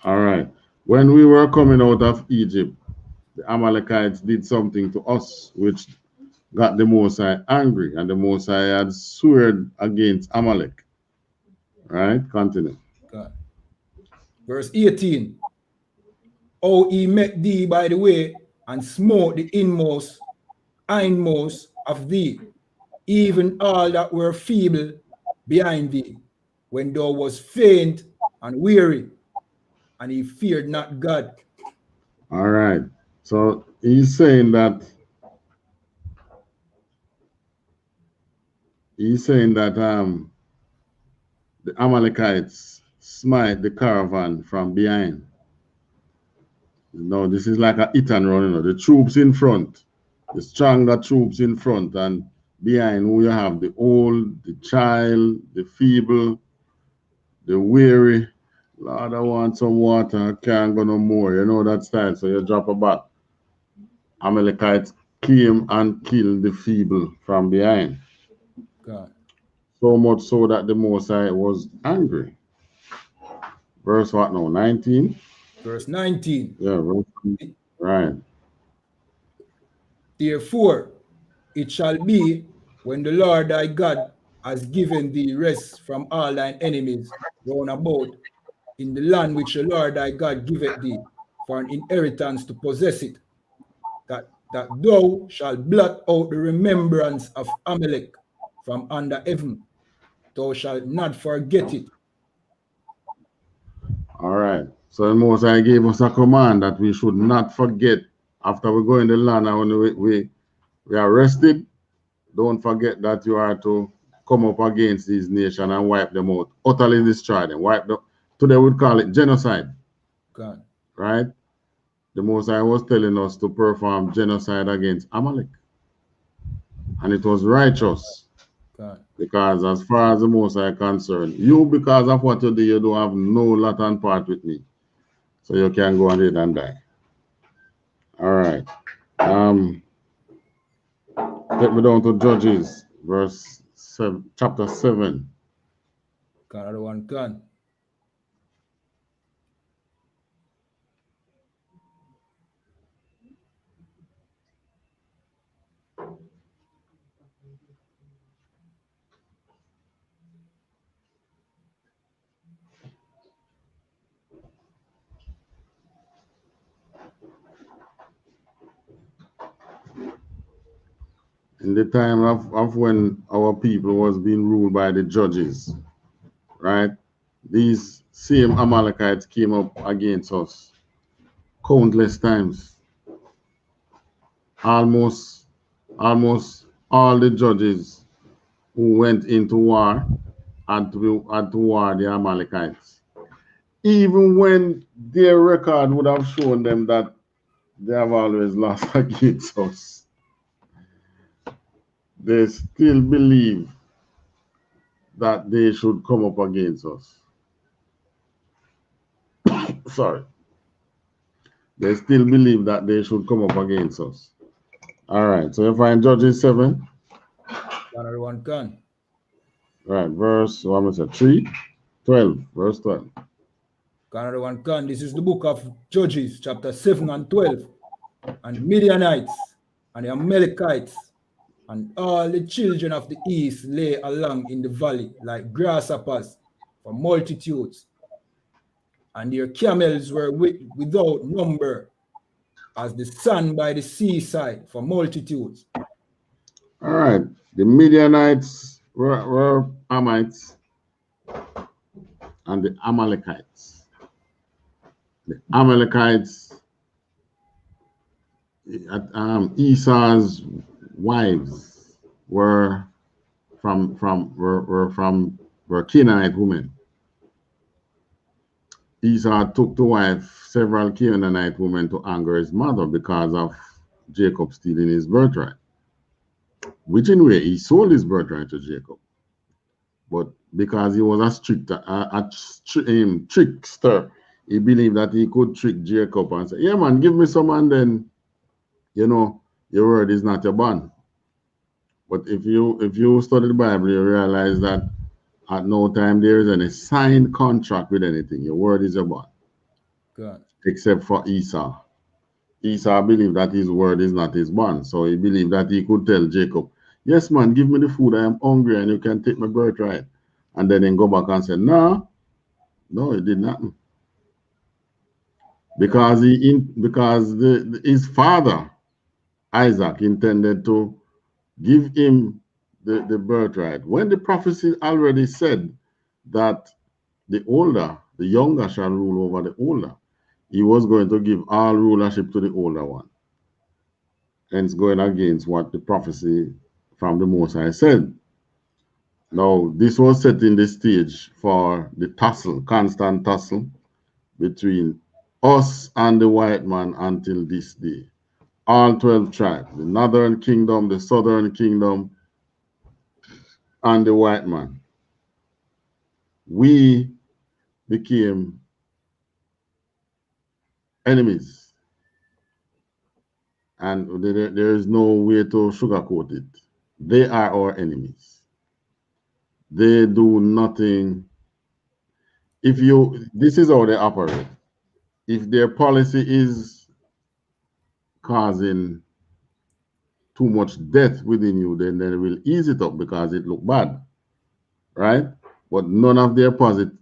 All right. When we were coming out of Egypt, the Amalekites did something to us, which got the Mosai angry, and the Mosai had sworn against Amalek. Right? Continue. God. Verse 18. Oh, he met thee by the way, and smote the hindmost of thee, even all that were feeble behind thee, when thou was faint and weary, and he feared not God. All right. So he's saying that the Amalekites smite the caravan from behind. No, this is like a hit and run, you know. The troops in front, the stronger troops in front, and behind who you have the old, the child, the feeble, the weary. Lord, I want some water. I can't go no more. You know that style. So you drop a back. Amalekites came and killed the feeble from behind. God. So much so that the Mosai was angry. Verse what now? 19? Verse 19. Yeah, right. Therefore, it shall be when the Lord thy God has given thee rest from all thine enemies round about in the land which the Lord thy God giveth thee for an inheritance to possess it, that thou shalt blot out the remembrance of Amalek from under heaven. Thou shalt not forget it. All right. So the Mosai gave us a command that we should not forget after we go in the land and when we are rested, don't forget that you are to come up against these nations and wipe them out, utterly destroy them. Wipe them. Today we'd call it genocide. God. Right? The Mosai was telling us to perform genocide against Amalek. And it was righteous. God. Because as far as the Mosai concerned, you, because of what you do, you don't have no lot and part with me. So you can go ahead and die. All right. Take me down to Judges, chapter 7. God, one can. In the time of when our people was being ruled by the judges, right? These same Amalekites came up against us countless times. Almost all the judges who went into war had to war the Amalekites. Even when their record would have shown them that they have always lost against us, they still believe that they should come up against us. Sorry. They still believe that they should come up against us. All right. So you find Judges 7. God, one can. Right. Verse 3, 12. Verse 12. God, one can. This is the book of Judges, chapter 7 and 12. And the Midianites and the Amalekites and all the children of the east lay along in the valley like grasshoppers for multitudes, and their camels were without number as the sand by the seaside for multitudes. All right. The Midianites were Amites and the Amalekites. The Amalekites, Esau's wives were Canaanite women. Esau took to wife several Canaanite women to anger his mother because of Jacob stealing his birthright. Which in a way he sold his birthright to Jacob. But because he was a trickster, he believed that he could trick Jacob and say, yeah man, give me some and then, you know, your word is not your bond. But if you study the Bible, you realize that at no time there is any signed contract with anything. Your word is your bond. God. Except for Esau. Esau believed that his word is not his bond. So he believed that he could tell Jacob, yes, man, give me the food. I am hungry and you can take my birthright. And then go back and say, no, it did not. because his father Isaac intended to give him the birthright. When the prophecy already said that the younger shall rule over the older, he was going to give all rulership to the older one. Hence going against what the prophecy from the Most High said. Now, this was setting the stage for the constant tussle between us and the white man until this day. All 12 tribes, the northern kingdom, the southern kingdom, and the white man. We became enemies. And there is no way to sugarcoat it. They are our enemies. They do nothing. This is how they operate. If their policy is causing too much death within you, then they will ease it up because it look bad, right? But none of their policies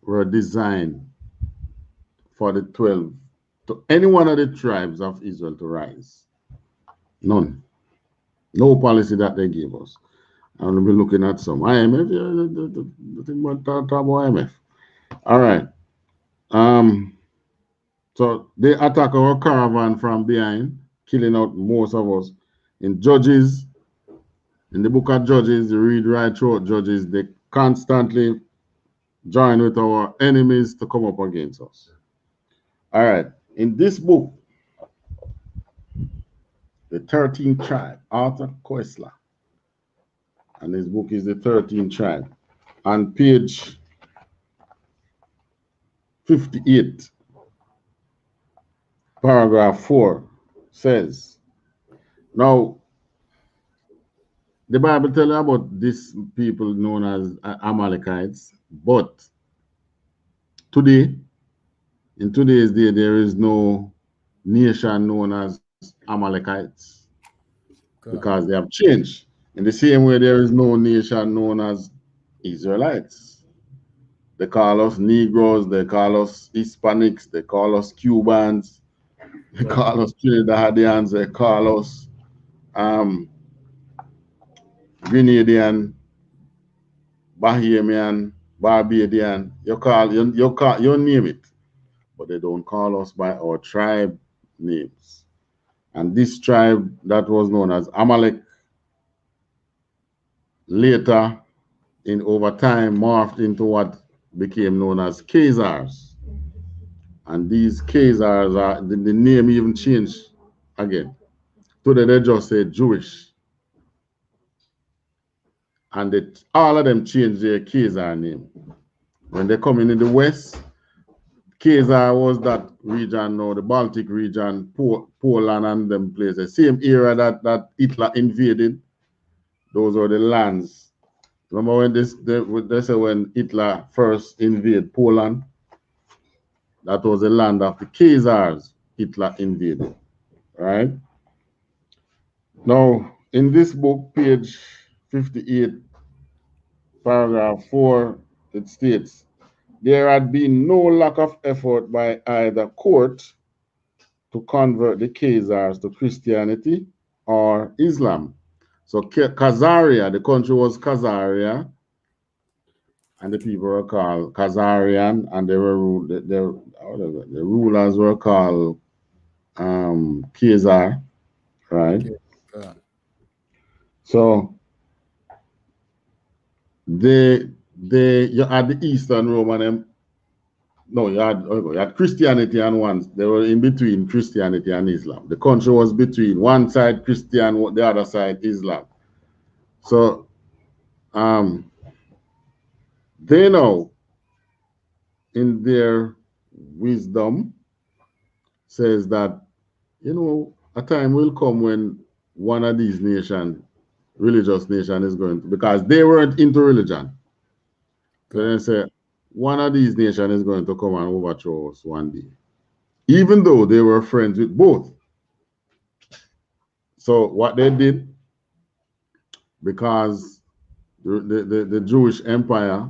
were designed for the 12, to any one of the tribes of Israel to rise. None. No policy that they gave us. And we'll be looking at some IMF. The thing about talk about IMF. All right. So they attack our caravan from behind, killing out most of us. In Judges, in the book of Judges, you read right through Judges, they constantly join with our enemies to come up against us. All right. In this book, the 13th tribe, Arthur Koestler, and his book is the 13th tribe. On page 58, paragraph 4 says, now, the Bible tells you about these people known as Amalekites, but today, in today's day, there is no nation known as Amalekites because they have changed. In the same way, there is no nation known as Israelites. They call us Negroes, they call us Hispanics, they call us Cubans, they call us Trinidadians, they call us Grenadian, Bahamian, Barbadian. You name it, but they don't call us by our tribe names. And this tribe that was known as Amalek later, in over time, morphed into what became known as Khazars. And these Khazars are the name even changed again. Today they just say Jewish. And all of them changed their Khazar name. When they come in the West, Khazar was that region now, the Baltic region, Poland and them places. Same era that Hitler invaded. Those were the lands. Remember when they say when Hitler first invaded Poland? That was the land of the Khazars Hitler invaded. Right? Now, in this book, page 58, paragraph 4, it states, there had been no lack of effort by either court to convert the Khazars to Christianity or Islam. So Khazaria, the country was Khazaria, and the people were called Khazarian, and they were the rulers were called Khazar, right? So you had the Eastern Roman, no, you had Christianity and they were in between Christianity and Islam. The country was between one side Christian, the other side Islam. So they know in their wisdom says that, a time will come when one of these religious nation is going to, because they weren't into religion. So they say, one of these nations is going to come and overthrow us one day, even though they were friends with both. So what they did, because the Jewish empire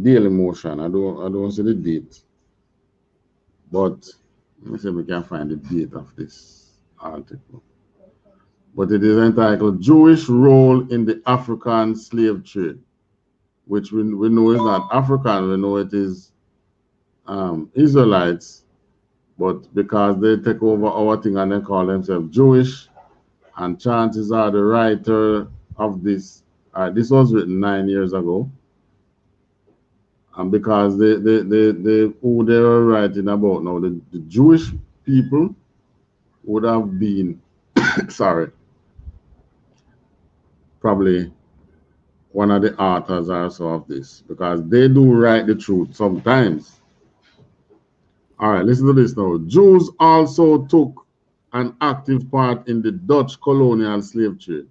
Daily Motion. I don't see the date, but let me see if we can find the date of this article. But it is entitled "Jewish Role in the African Slave Trade," which we know is not African. We know it is Israelites, but because they take over our thing and they call themselves Jewish, and chances are the writer of this was written 9 years ago, and because they who they were writing about now, the Jewish people would have been sorry, probably one of the authors also of this, because they do write the truth sometimes. All right, listen to this now. Jews also took an active part in the Dutch colonial slave trade.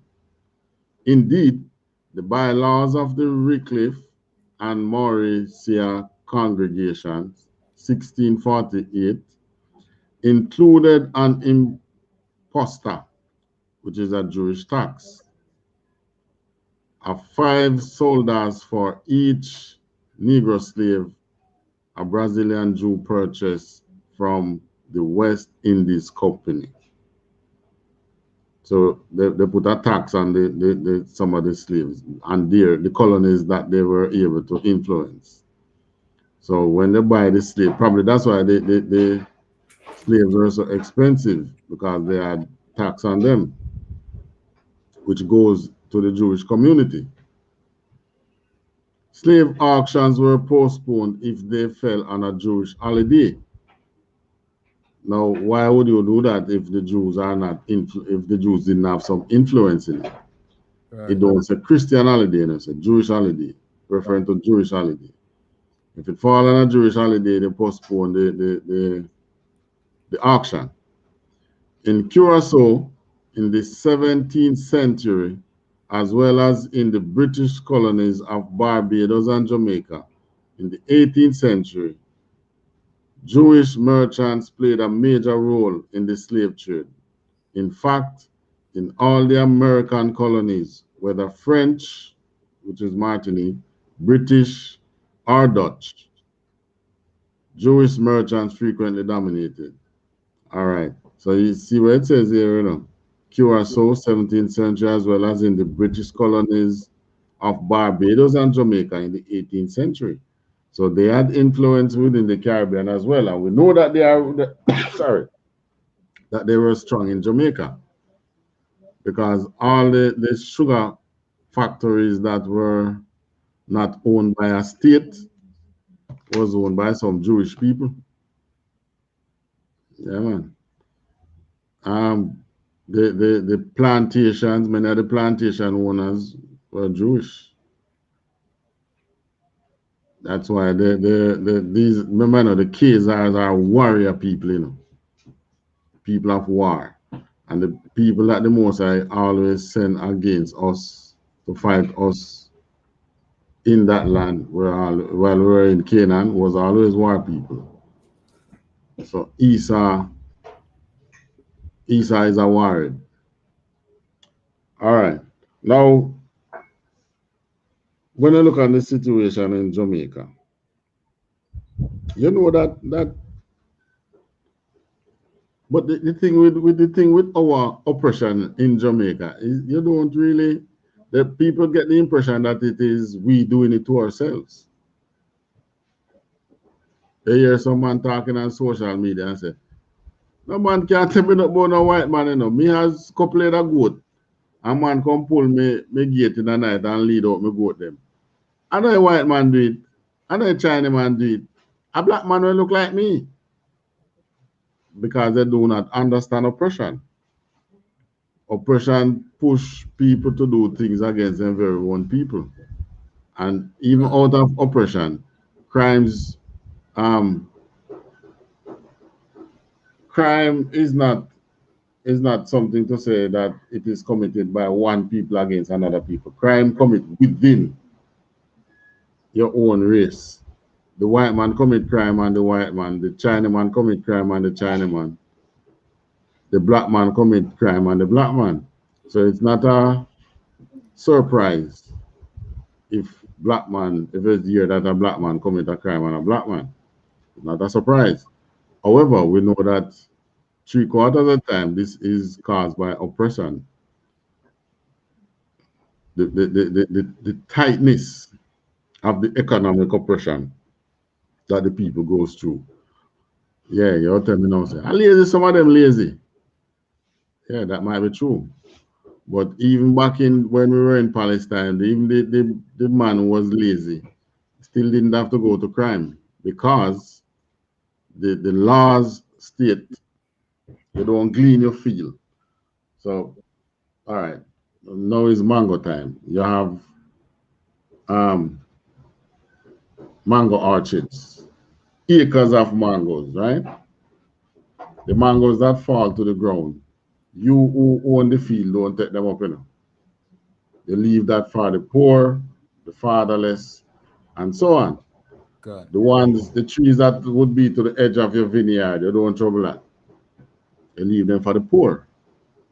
Indeed, the bylaws of the Wycliffe and Mauricia congregations, 1648, included an imposta, which is a Jewish tax, of 5 soldas for each Negro slave a Brazilian Jew purchased from the West Indies Company. So they put a tax on some of the slaves and the colonies that they were able to influence. So when they buy the slave, probably that's why the slaves were so expensive, because they had tax on them, which goes to the Jewish community. Slave auctions were postponed if they fell on a Jewish holiday. Now, why would you do that if the Jews are not if the Jews didn't have some influence in it? Right. It don't say Christian holiday, it's a Jewish holiday, referring to Jewish holiday. If it falls on a Jewish holiday, they postpone the auction. In Curacao, in the 17th century, as well as in the British colonies of Barbados and Jamaica, in the 18th century, Jewish merchants played a major role in the slave trade. In fact, in all the American colonies, whether French, which is Martinique, British, or Dutch, Jewish merchants frequently dominated. All right, so you see what it says here, you know, Curacao, 17th century, as well as in the British colonies of Barbados and Jamaica in the 18th century. So they had influence within the Caribbean as well, and we know that they are sorry, that they were strong in Jamaica, because all the sugar factories that were not owned by a state was owned by some Jewish people. Yeah, man. The plantations, many of the plantation owners were Jewish. That's why these, remember, the Khazars are warrior people, you know, people of war. And the people that the Mosai always send against us to fight us in that land while we were in Canaan was always war people. So Esau is a warrior. All right. Now, when you look at the situation in Jamaica, you know that but the thing with our oppression in Jamaica is you don't really, the people get the impression that it is we doing it to ourselves. You hear some man talking on social media and say, no man can't tell me about no white man, you know. Me has couple of goat. A man come pull me gate in the night and lead out me goat them. I know a white man do it. I know a Chinese man do it. A black man will look like me. Because they do not understand oppression. Oppression push people to do things against their very own people. And even out of oppression, crimes, crime is not something to say that it is committed by one people against another people. Crime committed within your own race. The white man commit crime on the white man. The Chinaman commit crime on the Chinaman. The black man commit crime on the black man. So it's not a surprise if black man, every year that a black man commit a crime on a black man. Not a surprise. However, we know that 3/4 of the time this is caused by oppression. The tightness of the economic oppression that the people goes through. Yeah, you're telling me now, say, lazy, some of them lazy. Yeah, that might be true. But even back in when we were in Palestine, even the man who was lazy still didn't have to go to crime because the laws state you don't glean your field. So, all right, now is mango time. You have mango orchards, acres of mangoes, right? The mangoes that fall to the ground, you who own the field don't take them up, you know. You leave that for the poor, the fatherless, and so on. God. The trees that would be to the edge of your vineyard, you don't trouble that. You leave them for the poor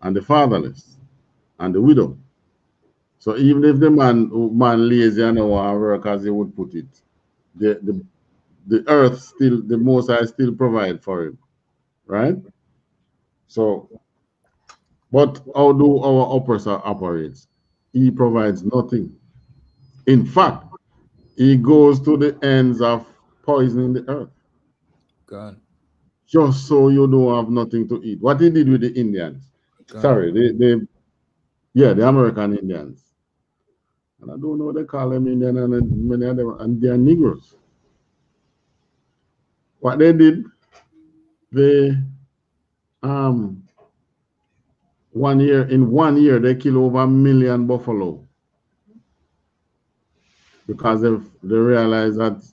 and the fatherless and the widow. So even if the man lazy and don't want to work as he would put it, the earth still, the Most High still provide for him, right? So, but how do our oppressor operates? He provides nothing. In fact, he goes to the ends of poisoning the earth God. just so you don't have nothing to eat. What he did with the Indians? God. Sorry, the American Indians. And I don't know what they call them Indian, and many of them, and they are Negroes. What they did, they in 1 year they kill over 1 million buffalo because they realized that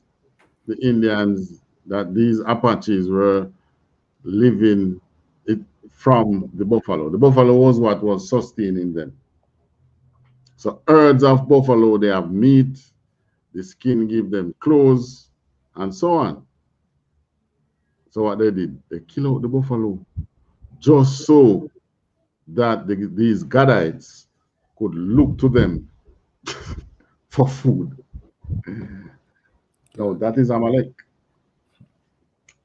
the Indians, that these Apaches were living it from the buffalo. The buffalo was what was sustaining them. So herds of buffalo, they have meat, the skin give them clothes, and so on. So what they did, they kill out the buffalo just so that these Gadites could look to them for food. No, that is Amalek.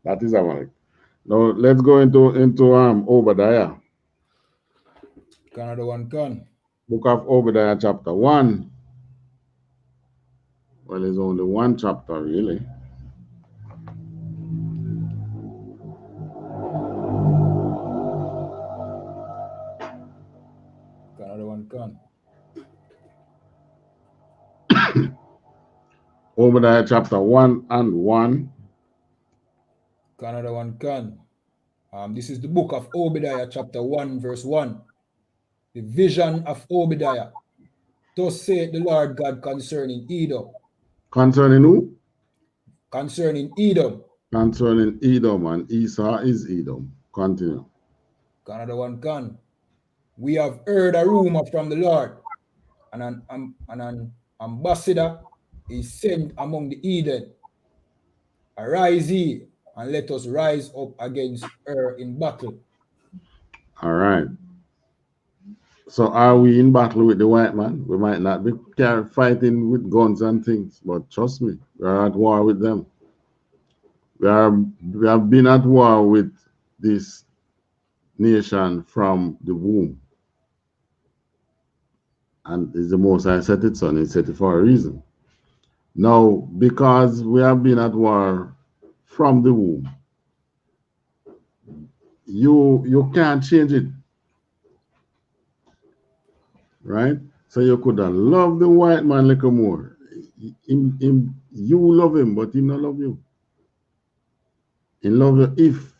That is Amalek. Now let's go into Obadiah. Canada one can. Book of Obadiah, chapter 1. Well, it's only one chapter, really. Canada one can. Obadiah chapter 1 and 1. Canada one can. This is the book of Obadiah, chapter 1, verse 1. The vision of Obadiah. Thus saith the Lord God concerning Edom. Concerning who? Concerning Edom. Concerning Edom, and Esau is Edom. Continue. Canada one can. We have heard a rumor from the Lord, and an ambassador is sent among the Eden. Arise ye, and let us rise up against her in battle. All right. So are we in battle with the white man? We might not be fighting with guns and things, but trust me, we are at war with them. We have been at war with this nation from the womb. And it's the Most High set it, son. He set it for a reason. Now, because we have been at war from the womb, you can't change it. Right? So you could have loved the white man a little more. You love him, but he not love you. He love you if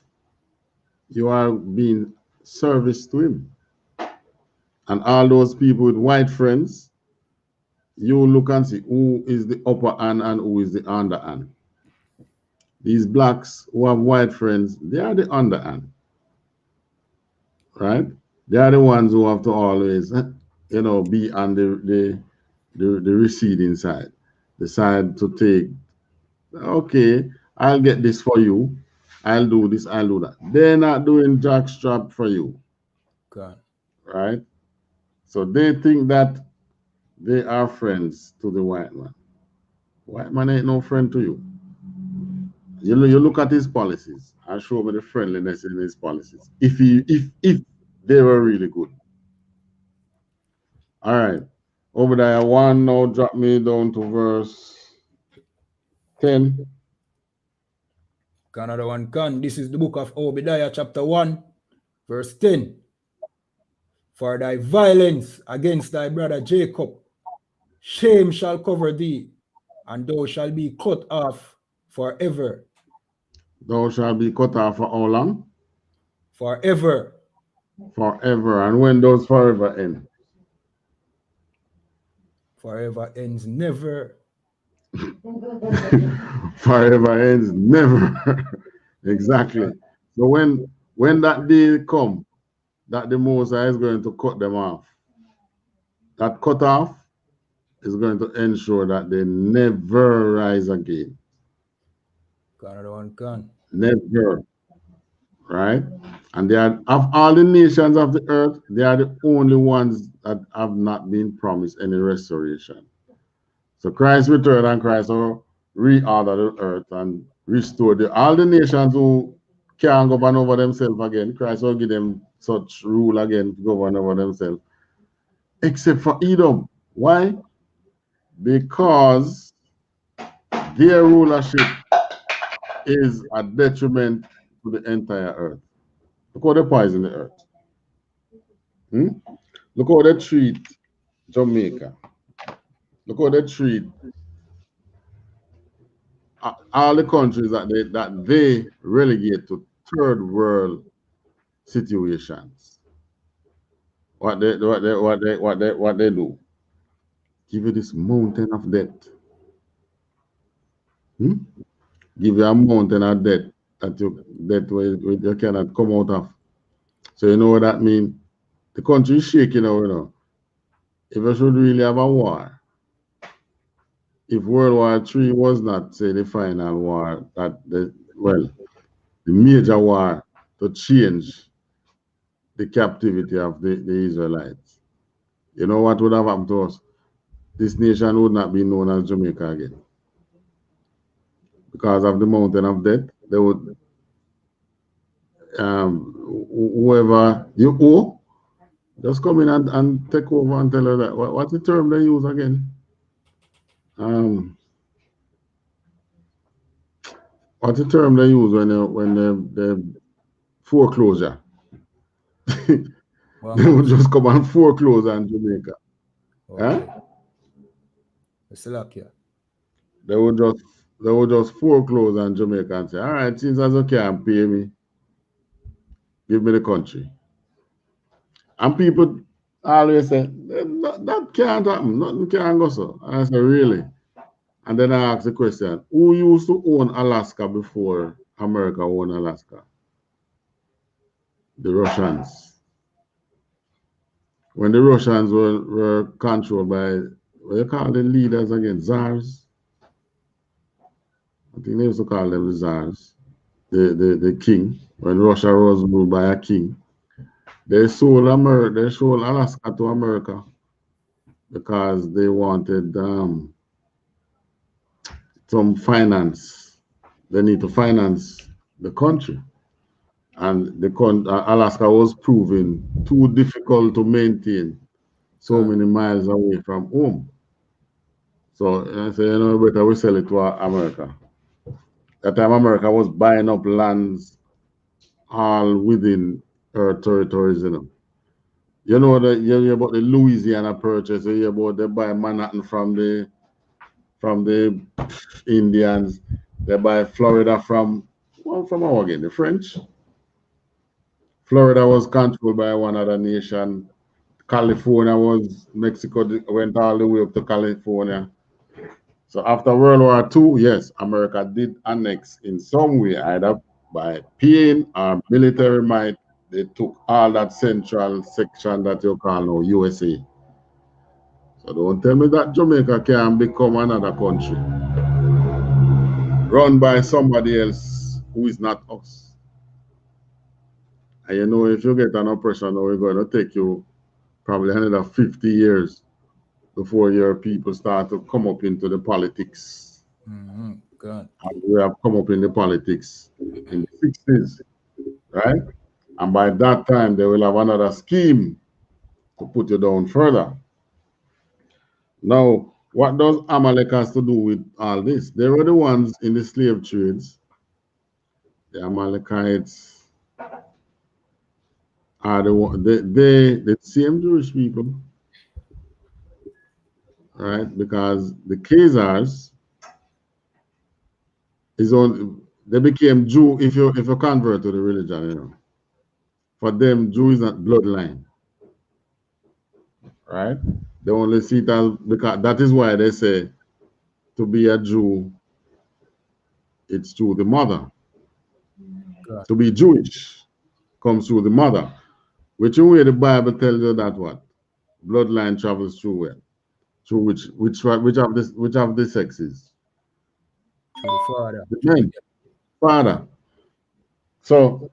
you are being service to him. And all those people with white friends, you look and see who is the upper hand and who is the underhand. These blacks who have white friends, they are the underhand. Right? They are the ones who have to always, be on the receding side. The side to take, okay, I'll get this for you. I'll do this, I'll do that. They're not doing jackstrap for you. God. Right? So they think that they are friends to the white man. White man ain't no friend to you. You look at his policies and show me the friendliness in his policies. If they were really good. All right. Over there, one now drop me down to verse 10. Another one can. This is the book of Obadiah, chapter 1, verse 10. For thy violence against thy brother Jacob, shame shall cover thee, and thou shalt be cut off forever. Thou shalt be cut off for how long? Forever. Forever. And when does forever end? Forever ends never. Forever ends never. Exactly. So when that day come, that the Most High is going to cut them off, that cut off is going to ensure that they never rise again. Another one can. Never. Right? And they are, of all the nations of the earth, they are the only ones that have not been promised any restoration. So Christ returned and Christ will reorder the earth and restore all the nations who can't govern over themselves again. Christ will give them such rule again to govern over themselves. Except for Edom. Why? Because their rulership is a detriment to the entire earth. Look how they poison the earth. Look how they treat Jamaica. Look how they treat all the countries that they relegate to third world situations. What they do? Give you this mountain of debt. Give you a mountain of debt that you cannot come out of. So you know what that means? The country is shaking now, you know. If you should really have a war, if World War III was not, say, the final war, the major war to change the captivity of the Israelites, you know what would have happened to us? This nation would not be known as Jamaica again. Because of the mountain of debt, they would, whoever you owe, just come in and take over and tell her that. What's the term they use again? What's the term they use when they foreclosure? They would just come and foreclose on Jamaica. Okay. Huh? They would just foreclose on Jamaica and say, all right, since you can't pay me, give me the country. And people always say, that can't happen, nothing can go so. And I say, really? And then I ask the question, who used to own Alaska before America owned Alaska? The Russians. When the Russians were controlled by, what do you call the leaders again? Tsars? I think they used to call them the Tsars. The king. When Russia was ruled by a king, they sold Alaska to America because they wanted some finance. They need to finance the country. And Alaska was proven too difficult to maintain so many miles away from home. So I say, better we sell it to America. That time America was buying up lands all within her territories, You know you hear about the Louisiana Purchase, you hear about they buy Manhattan from the Indians, they buy Florida from how again? The French. Florida was controlled by one other nation. California was, Mexico went all the way up to California. So after World War II, yes, America did annex in some way, either by paying or military might. They took all that central section that you call now USA. So don't tell me that Jamaica can become another country run by somebody else who is not us. And if you get an oppression, now we're going to take you probably another 50 years before your people start to come up into the politics God. And we have come up in the politics in the 60s, right? And by that time, they will have another scheme to put you down further. Now, what does Amalek has to do with all this? They were the ones in the slave trades. The Amalekites are the same Jewish people, right? Because the Khazars is on. They became Jew if you convert to the religion, you know. For them, Jew is not bloodline, right? They only see it as, because that is why they say to be a Jew, it's through the mother. God. To be Jewish comes through the mother. Which way the Bible tells you that what? Bloodline travels through where? Through which of the sexes? To the Father. The men, father. So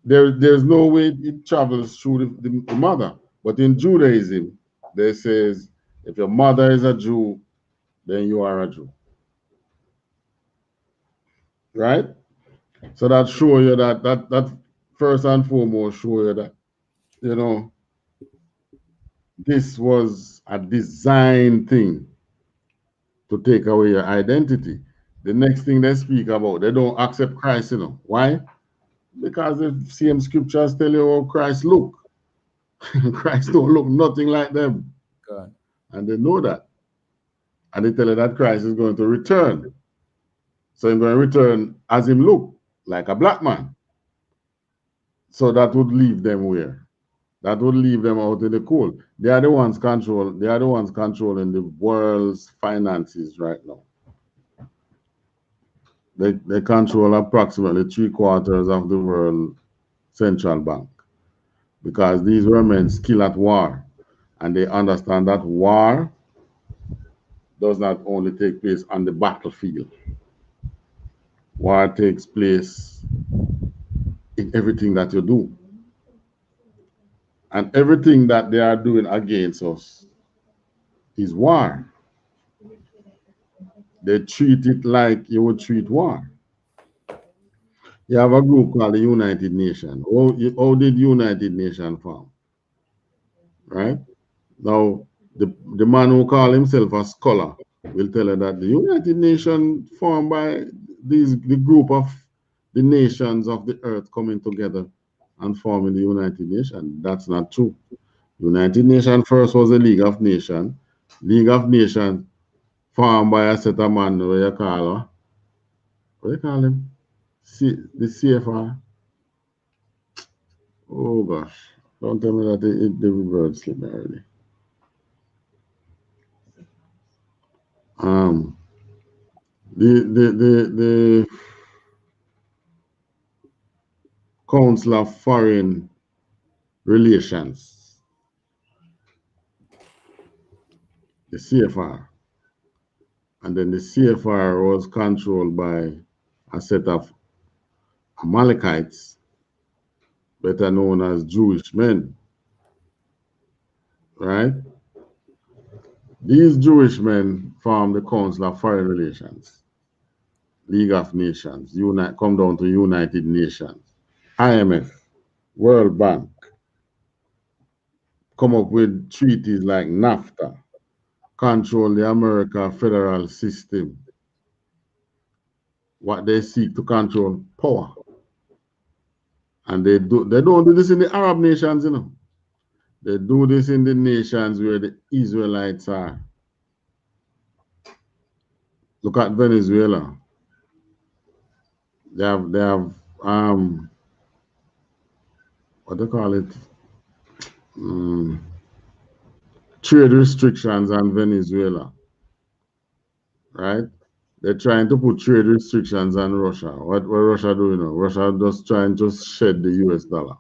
there's no way it travels through the mother. But in Judaism, they says if your mother is a Jew, then you are a Jew. Right? So that show you that first and foremost show you that, you know, this was a design thing to take away your identity. The next thing they speak about, they don't accept Christ, you know. Why? Because the same scriptures tell you how Christ look. Christ don't look nothing like them. God. And they know that. And they tell you that Christ is going to return. So he's going to return as him look, like a black man. So that would leave them where? That would leave them out in the cold. They are the ones controlling the world's finances right now. They control approximately 3/4 of the world central bank, because these were men skilled at war, and they understand that war does not only take place on the battlefield. War takes place in everything that you do. And everything that they are doing against us is war. They treat it like you would treat war. You have a group called the United Nations. How did United Nations form? Right? Now, the man who call himself a scholar will tell you that the United Nations formed by the group of the nations of the earth coming together and forming the United Nations. That's not true. United Nations first was a League of Nations. League of Nations formed by a set of men where you call, what do you call him? The CFR. Oh gosh. Don't tell me that the word slipped me already. The Council of Foreign Relations, the CFR. And then the CFR was controlled by a set of Amalekites, better known as Jewish men, right? These Jewish men formed the Council of Foreign Relations, League of Nations, come down to United Nations, IMF, World Bank, come up with treaties like NAFTA, control the American federal system. What they seek to control power. And they don't do this in the Arab nations, you know. They do this in the nations where the Israelites are. Look at Venezuela. They have what do they call it? Trade restrictions on Venezuela. Right? They're trying to put trade restrictions on Russia. What Russia doing now? Russia just trying to shed the US dollar.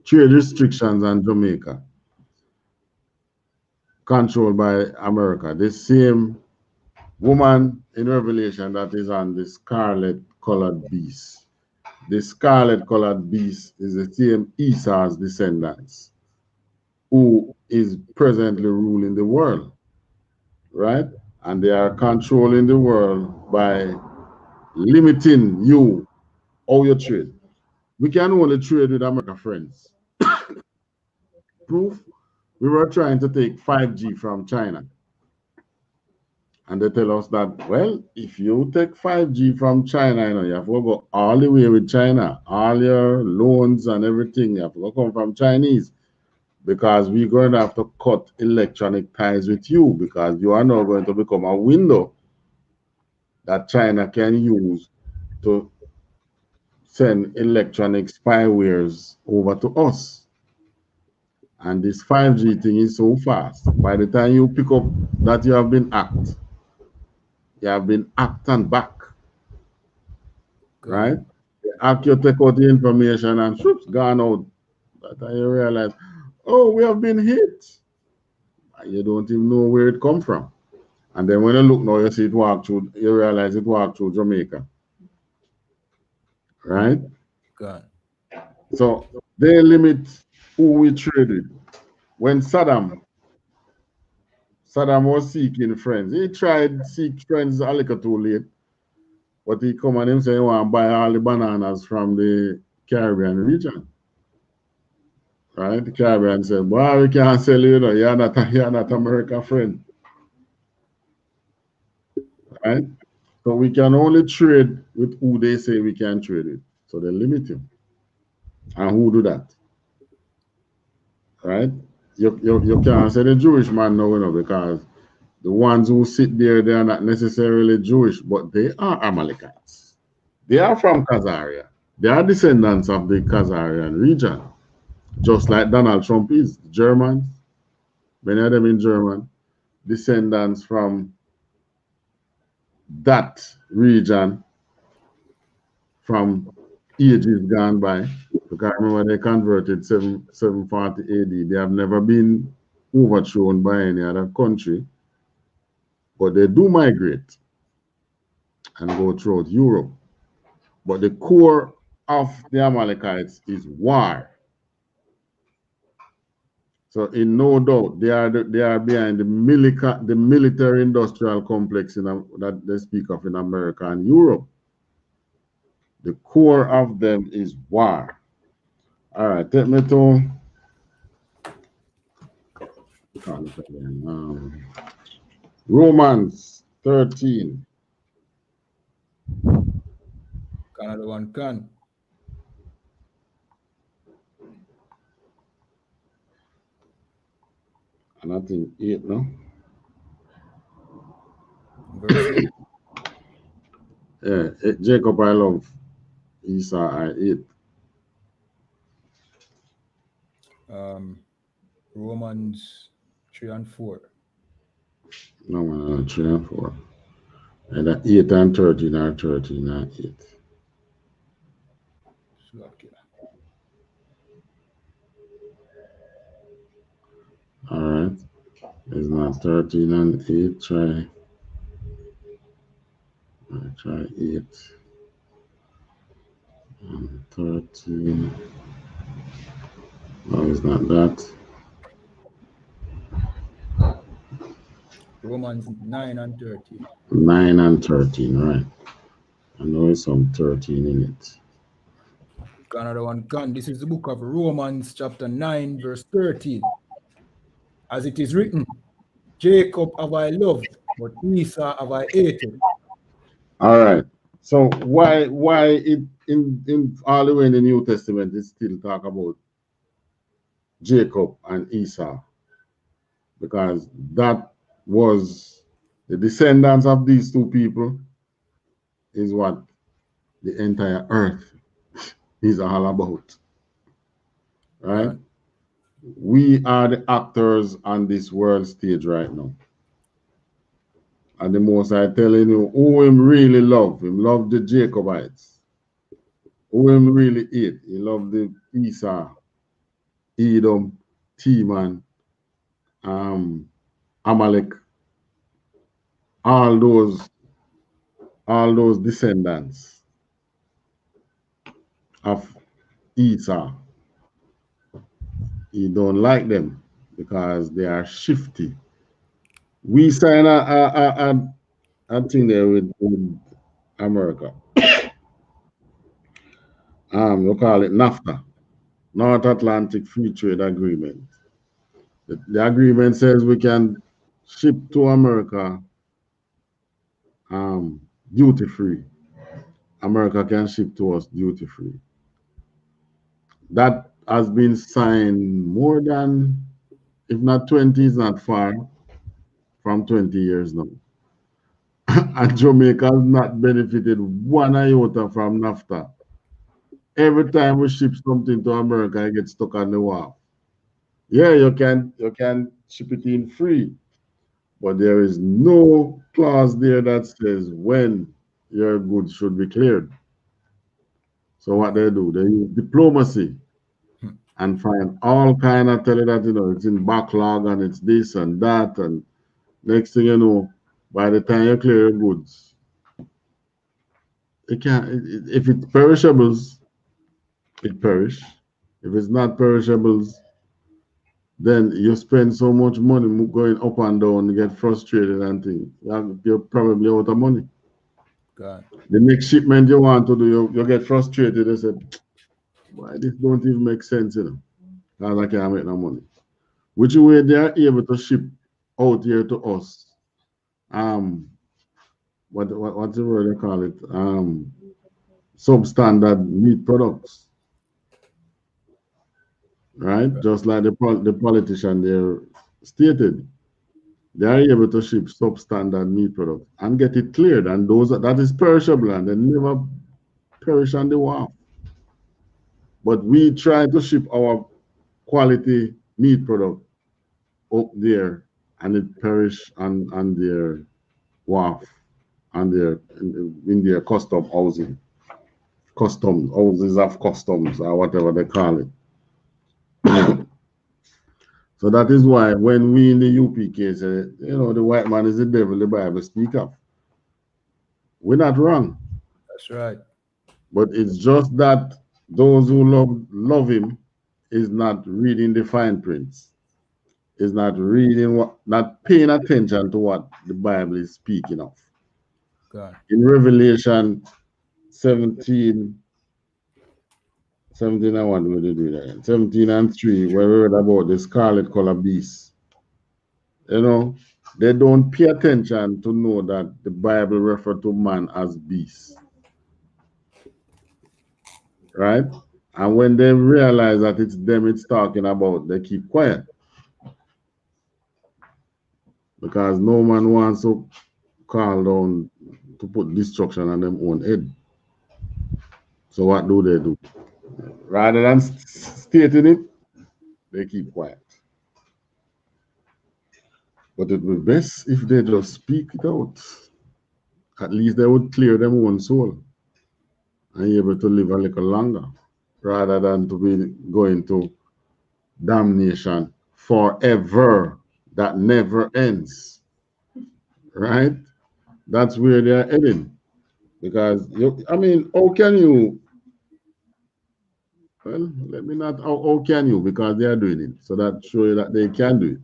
Trade restrictions on Jamaica, controlled by America. The same woman in Revelation that is on the scarlet colored beast. The scarlet colored beast is the same Esau's descendants who is presently ruling the world, right? And they are controlling the world by limiting you how you trade. We can only trade with America friends. Proof, we were trying to take 5G from China. And they tell us that, well, if you take 5G from China, you have to go all the way with China. All your loans and everything, you have to come from Chinese. Because we're going to have to cut electronic ties with you, because you are now going to become a window that China can use to send electronic spywares over to us. And this 5G thing is so fast. By the time you pick up that you have been hacked, and back, right? Hack, you take out the information and whoops, gone out. By the time you realize, oh, we have been hit. You don't even know where it come from. And then when you look now, you see it walk through, you realize it walked through Jamaica. Right? God. So they limit who we trade with. When Saddam was seeking friends, he tried to seek friends a little too late. But he come and him say he want to buy all the bananas from the Caribbean region. Right? The Caribbean said, boy, we can't sell you, you're not America friend. Right? So we can only trade with who they say we can trade with. So they limit him. And who do that? Right? You can't say the Jewish man no, because the ones who sit there, they are not necessarily Jewish, but they are Amalekites. They are from Khazaria. They are descendants of the Khazarian region, just like Donald Trump is. Germans, many of them in German, descendants from that region from ages gone by. Because remember, they converted 740 AD. They have never been overthrown by any other country, but they do migrate and go throughout Europe. But the core of the Amalekites is war. So in no doubt, they are behind the military industrial complex that they speak of in America and Europe. The core of them is war. All right, take me to Romans 13. Canada one can. And I think 8, no? Verse 8. Yeah, Jacob I love, Esau I hate. Romans 3 and 4. No, man, 3 and 4. Either 8 and 13 or 13 and 8. All right. It's not 13 and 8. Try 8 and 13. No, it's not that. Romans 9 and 13. 9 and 13, right. I know it's some 13 in it. Canada one can. This is the book of Romans chapter 9 verse 13. As it is written, Jacob have I loved, but Esau have I hated. All right. So why it in all the way in the New Testament it still talk about Jacob and Esau? Because that was the descendants of these two people is what the entire earth is all about. Right? We are the actors on this world stage right now. And the Most I telling you, who him really love? Him love the Jacobites. Who him really hate? He love the Esau, Edom, Teman, Amalek, all those descendants of Esau. He don't like them because they are shifty. We sign a thing there with America. We call it NAFTA, North Atlantic Free Trade Agreement. The agreement says we can ship to America duty free. America can ship to us duty free. That has been signed more than, if not 20, is not far from 20 years now. And Jamaica has not benefited one iota from NAFTA. Every time we ship something to America, it gets stuck on the wharf. Yeah, you can ship it in free, but there is no clause there that says when your goods should be cleared. So what they do, they use diplomacy and find all kind of tell you that it's in backlog and it's this and that, and next thing you know, by the time you clear your goods, it can't. If it's perishables, it perish. If it's not perishables, then you spend so much money going up and down, you get frustrated and things. You're probably out of money. God. The next shipment you want to do, you get frustrated. You say, why this don't even make sense, because I can't make no money. Which way they are able to ship out here to us? What's the word they call it? Substandard meat products, right? Just like the politician there stated, they are able to ship substandard meat products and get it cleared, and that is perishable and they never perish on the wharf. But we try to ship our quality meat product up there, and it perish on their wharf, and in their customs houses of customs, or whatever they call it. So that is why when we in the UPK say, the white man is the devil, the Bible speak of, we're not wrong. That's right. But it's just that those who love him is not reading the fine prints, is not paying attention to what the Bible is speaking of. God. In Revelation 17, I want to do that. 17 and 3, where we read about the scarlet color beast. They don't pay attention to know that the Bible refers to man as beast. Right? And when they realize that it's them it's talking about, they keep quiet. Because no man wants to call down to put destruction on them own head. So what do they do? Rather than stating it, they keep quiet. But it would be best if they just speak it out. At least they would clear them own soul and be able to live a little longer, rather than to be going to damnation forever that never ends. Right? That's where they're heading. Because, how can you? Well, let me not. How can you? Because they are doing it. So that shows you that they can do it.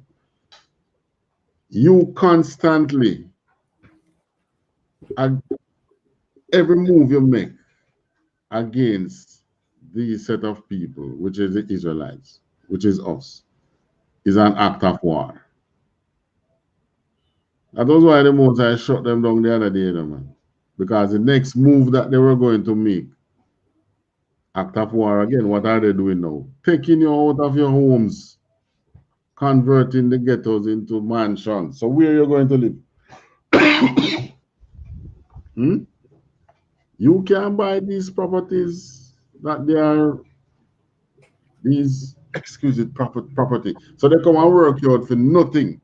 You constantly, every move you make against these set of people, which is the Israelites, which is us, is an act of war. That was why the most I shut them down the other day, man. Because the next move that they were going to make, act of war again, what are they doing now? Taking you out of your homes, converting the ghettos into mansions. So where are you going to live? You can buy these properties that they are these exquisite property. So they come and work you out for nothing.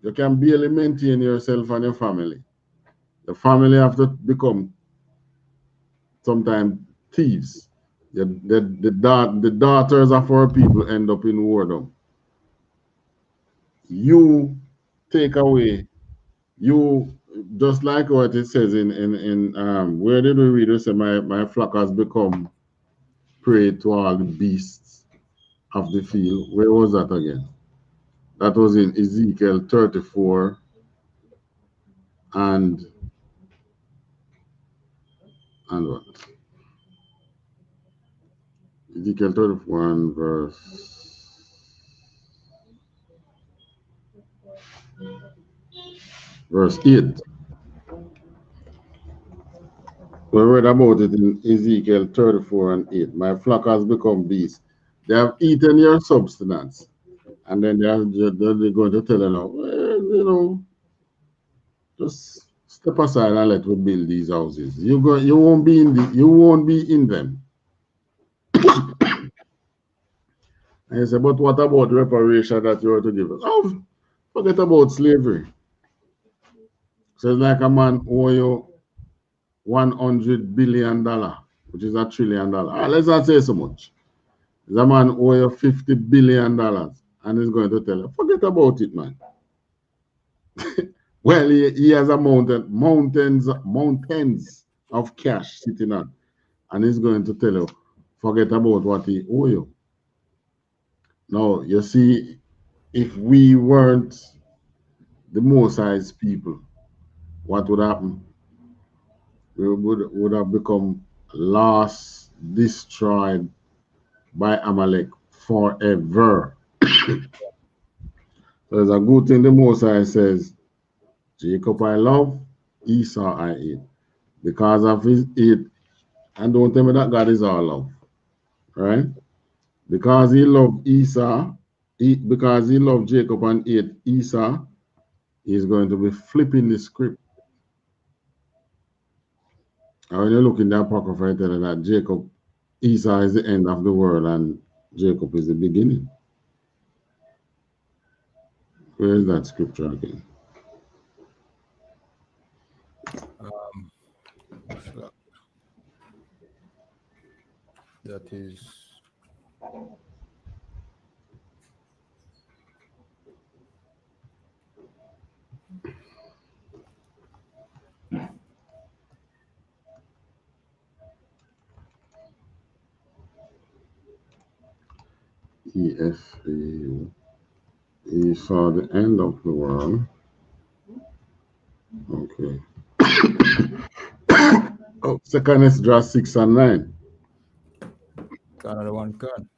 You can barely maintain yourself and your family. The family have to become sometimes thieves. The daughters of our people end up in wardom. You take away, just like what it says in where did we read it? Say my flock has become prey to all the beasts of the field. Where was that again? That was in Ezekiel 34 and what? Ezekiel 34 and verse 8. We read about it in Ezekiel 34 and 8. My flock has become beasts. They have eaten your substance. And then they're going to tell them, well, just step aside and let me build these houses. You won't be in them. And you say, but what about reparation that you are to give us? Oh, forget about slavery. So it's like a man owe you $100 billion, which is $1 trillion. Let's not say so much. The man owe you $50 billion, and he's going to tell you, forget about it, man. Well, he has a mountains of cash sitting on, and he's going to tell you, forget about what he owe you. Now, you see, if we weren't the Most High's people, what would happen? We would have become lost, destroyed by Amalek forever. So it's a good thing the Most High says, Jacob I love, Esau I hate. Because of his hate, and don't tell me that God is all love, right? Because he loved Esau, because he loved Jacob and hate Esau, he's going to be flipping the script. And when you look in the Apocrypha, I tell you that Esau is the end of the world and Jacob is the beginning. Where is that scripture again? That is E-S-A-U. Esau, the end of the world. Okay. Oh, second is draw 6 and 9. another one can.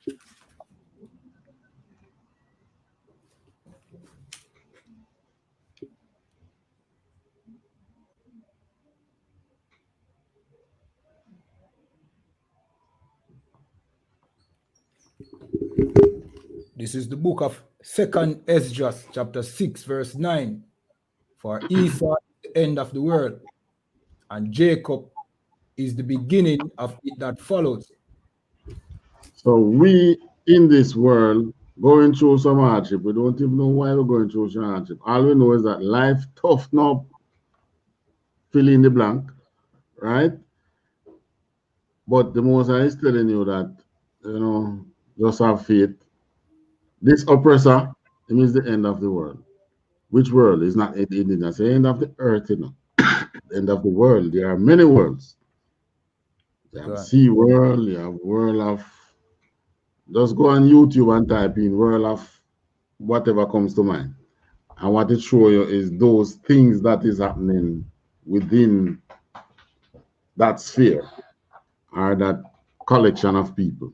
This is the book of 2nd Esdras, chapter 6, verse 9. For Esau is the end of the world, and Jacob is the beginning of it that follows. So we in this world going through some hardship. We don't even know why we're going through some hardship. All we know is that life toughen up, fill in the blank, right? But the Most High is telling you that, just have faith. This oppressor, it means the end of the world. Which world? It's not it didn't say end of the earth, end of the world. There are many worlds. You have sea world, you have world of, just go on YouTube and type in world of whatever comes to mind. And what it shows you is those things that is happening within that sphere or that collection of people.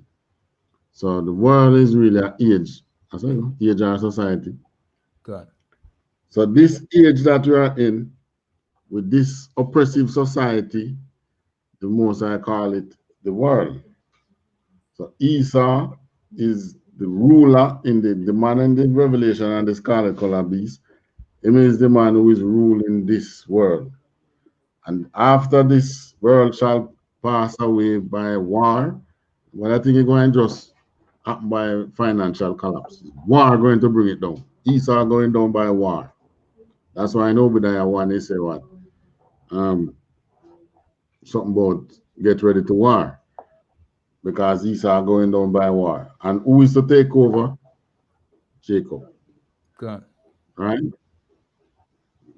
So the world is really an age, age of society. God. So this age that we are in, with this oppressive society, the most I call it the world. So Esau is the ruler in the man in the Revelation and the scarlet color beast. It means the man who is ruling this world. And after this world shall pass away by war, well, I think it's going to just happen by financial collapse. War going to bring it down. Esau going down by war. That's why I know Obadiah 1, they say what? Something about get ready to war. Because Esau going down by war. And who is to take over? Jacob. God. Right?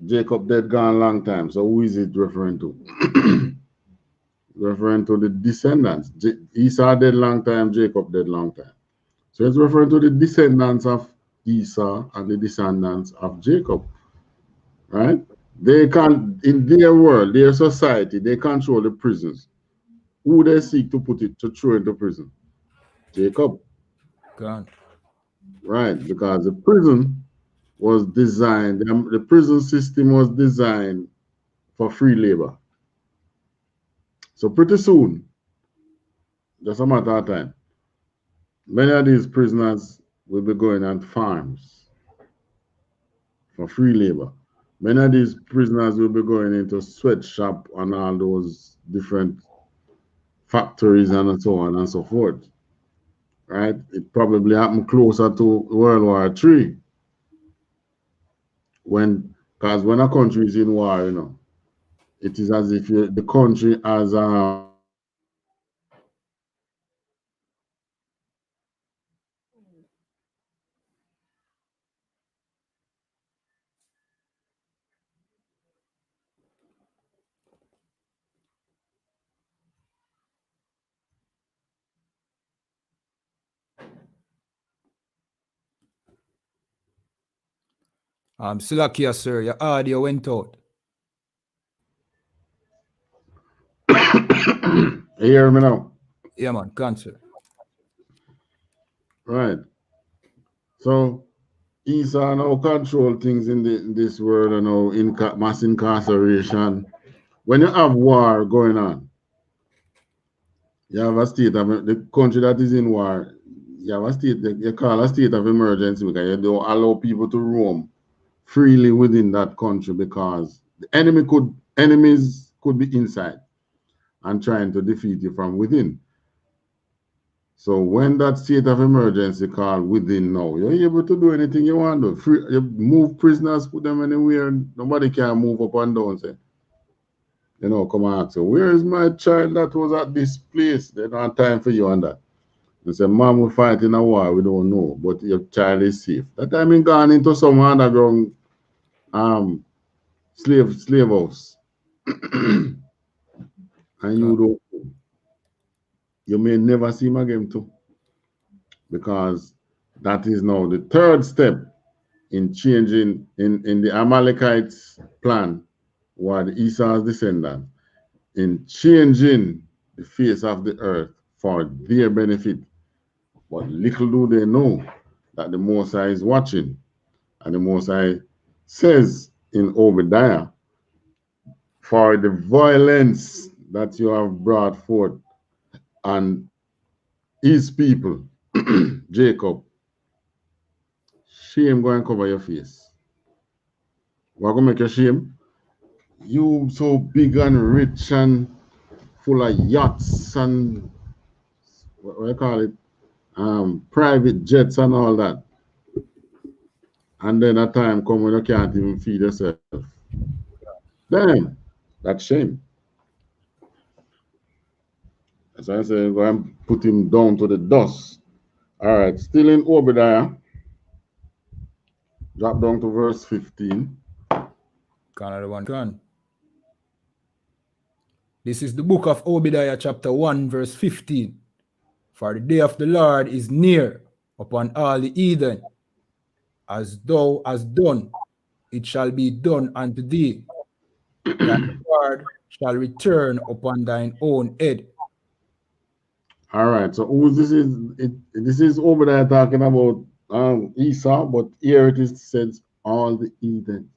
Jacob dead gone long time. So who is it referring to? Referring to the descendants. Esau dead long time, Jacob dead long time. So it's referring to the descendants of Esau and the descendants of Jacob, right? They can, in their world, their society, they control the prisons. Who they seek to put it, to throw into prison? Jacob, Gone. right? Because the prison was designed, the prison system was designed for free labor. So pretty soon, just a matter of time, many of these prisoners will be going on farms for free labor. Many of these prisoners will be going into sweatshop and all those different factories and so on and so forth. Right? It probably happened closer to World War III. Because when a country is in war, it is as if the country has Still here, sir. Your audio went out. You hear me now? Yeah, man. Gone, sir. Right. So Esau now control things in this world and now mass incarceration. When you have war going on, you have a state of the country that is in war. You have a state you call a state of emergency because you don't allow people to roam freely within that country because the enemies could be inside and trying to defeat you from within. So when that state of emergency called within now, you're able to do anything you want to. You move prisoners, put them anywhere, nobody can move up and down. Say, come and ask, so where is my child that was at this place? They don't have time for you on that. They say, Mom, we're fighting a war, we don't know, but your child is safe. That time he gone into some underground slave house. And you may never see him again too. Because that is now the third step in changing in the Amalekites' plan, who are the Esau's descendants, in changing the face of the earth for their benefit. But little do they know that the Most High is watching. And the Most High says in Obadiah, for the violence that you have brought forth on his people, Jacob, shame go and cover your face. What gonna make you shame? You so big and rich and full of yachts and what do you call it? Private jets and all that. And then a time come when you can't even feed yourself. Damn, that's shame. As I say, go and put him down to the dust. All right, still in Obadiah. Drop down to verse 15. Another one gone. This is the book of Obadiah, chapter 1, verse 15. For the day of the Lord is near upon all the heathen. As thou hast done, it shall be done unto thee. Thy word shall return upon thine own head. All right, so this is Obadiah talking about Esau, but here it is says all the heathen.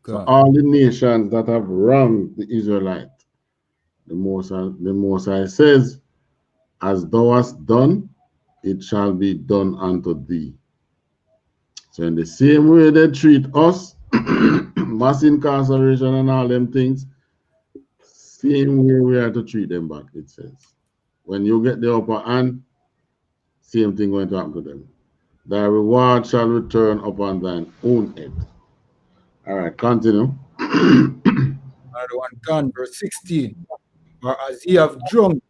So all the nations that have wronged the Israelite, the Most High says, as thou hast done, it shall be done unto thee. So in the same way they treat us, mass incarceration and all them things, same way we are to treat them back, it says. When you get the upper hand, same thing going to happen to them. Thy reward shall return upon thine own head. All right, continue. Another one gone, verse 16. For as ye have drunk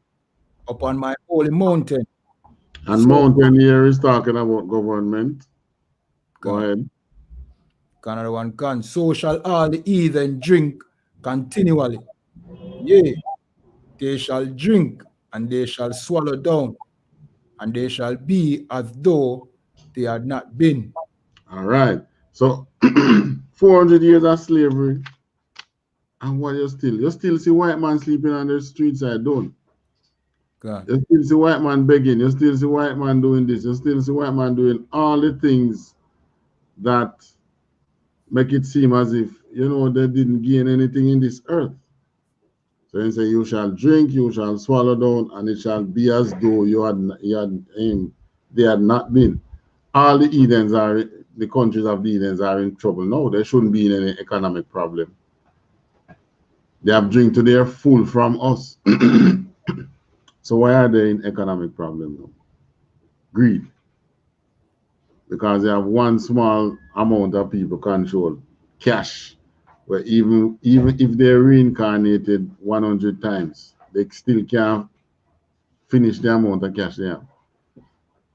upon my holy mountain. And so, mountain here is talking about government. Go ahead. Another one gone. So shall all the heathen drink continually. Yea, they shall drink, and they shall swallow down, and they shall be as though they had not been. All right. So 400 years of slavery. And what you still see white man sleeping on the street side, don't? God. You still see white man begging. You still see white man doing this. You still see white man doing all the things that make it seem as if, you know, they didn't gain anything in this earth. So he say, you shall drink, you shall swallow down, and it shall be as though they had not been. All the Edens are, the countries of the Edens are in trouble now. They shouldn't be in any economic problem. They have drink to their full from us. So why are they in economic problem now? Greed. Because they have one small amount of people control cash, where even if they're reincarnated 100 times, they still can't finish the amount of cash they have,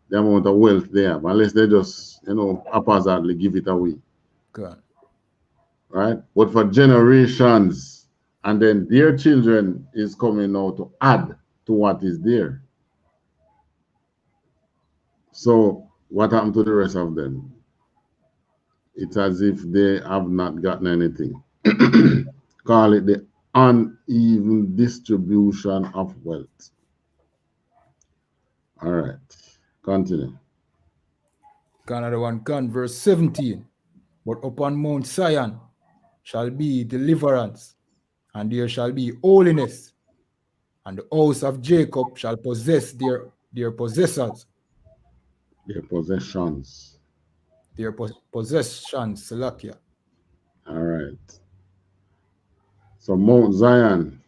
the amount of wealth they have, unless they just, you know, haphazardly give it away. God. Right? But for generations, and then their children is coming now to add to what is there. So what happened to the rest of them? It's as if they have not gotten anything. Call it the uneven distribution of wealth. All right, continue. Another one, verse 17. But upon Mount Zion shall be deliverance, and there shall be holiness, and the house of Jacob shall possess their possessors, Their possessions. their possessions, Salakia. All right. So Mount Zion,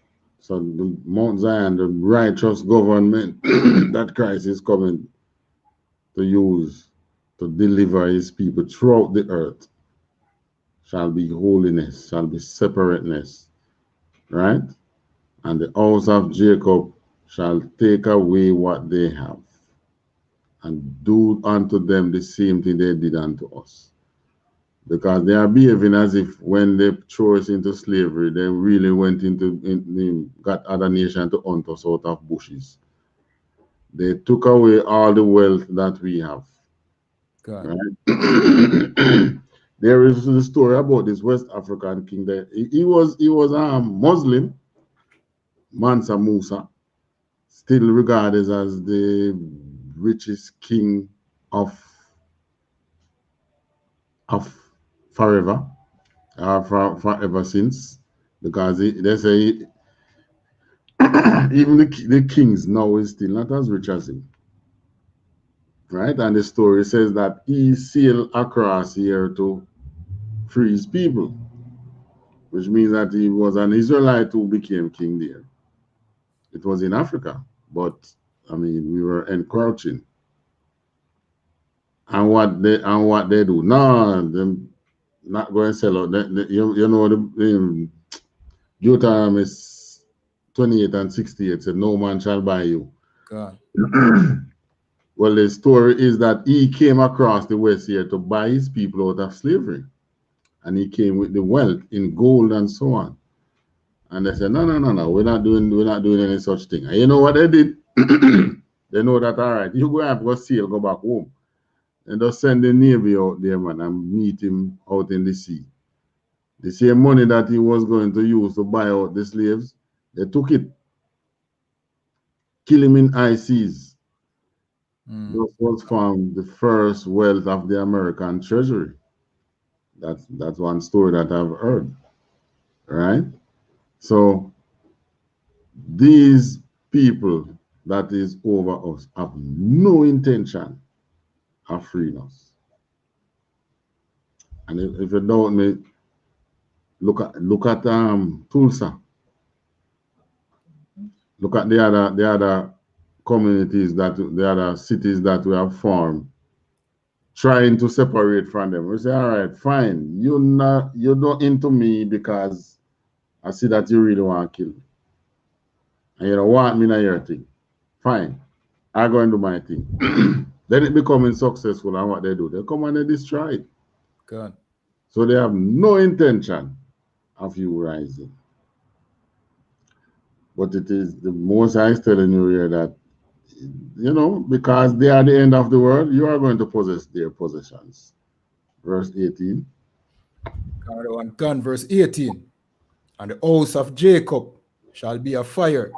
Mount Zion, the righteous government that Christ is coming to use to deliver his people throughout the earth, shall be holiness, shall be separateness, right? And the house of Jacob shall take away what they have and do unto them the same thing they did unto us. Because they are behaving as if when they throw us into slavery, they really went got other nations to hunt us out of bushes. They took away all the wealth that we have. God. Right? There is a story about this West African king that he was a Muslim, Mansa Musa, still regarded as the richest king of forever, forever since, because they say even the kings now is still not as rich as him. Right? And the story says that he sailed across here to free his people, which means that he was an Israelite who became king there. It was in Africa, but I mean, we were encroaching. And what they do? No, them not going to sell out. You know the Deuteronomy 28 and 68 said, "No man shall buy you." God. Well, the story is that he came across the west here to buy his people out of slavery, and he came with the wealth in gold and so on. And they said, "No, we're not doing any such thing." And you know what they did? They know that, all right, you go have to sail, go back home, and just send the navy out there, man, and meet him out in the sea. The same money that he was going to use to buy out the slaves, they took it, kill him in high seas. This was from the first wealth of the American treasury. That's one story that I've heard. Right? So these people that is over us have no intention of freeing us. And if you doubt me, look at Tulsa. Look at the other communities, the other cities that we have formed, trying to separate from them. We say, all right, fine, you're not into me because I see that you really want to kill me, and you don't want me in your thing. Fine, I go and do my thing. Then it becoming successful, and what they do, they come and they destroy it. God. So they have no intention of you rising. But it is the Most High is telling you here that, you know, because they are the end of the world, you are going to possess their possessions. Verse 18. Another one can, verse 18. And the house of Jacob shall be a fire,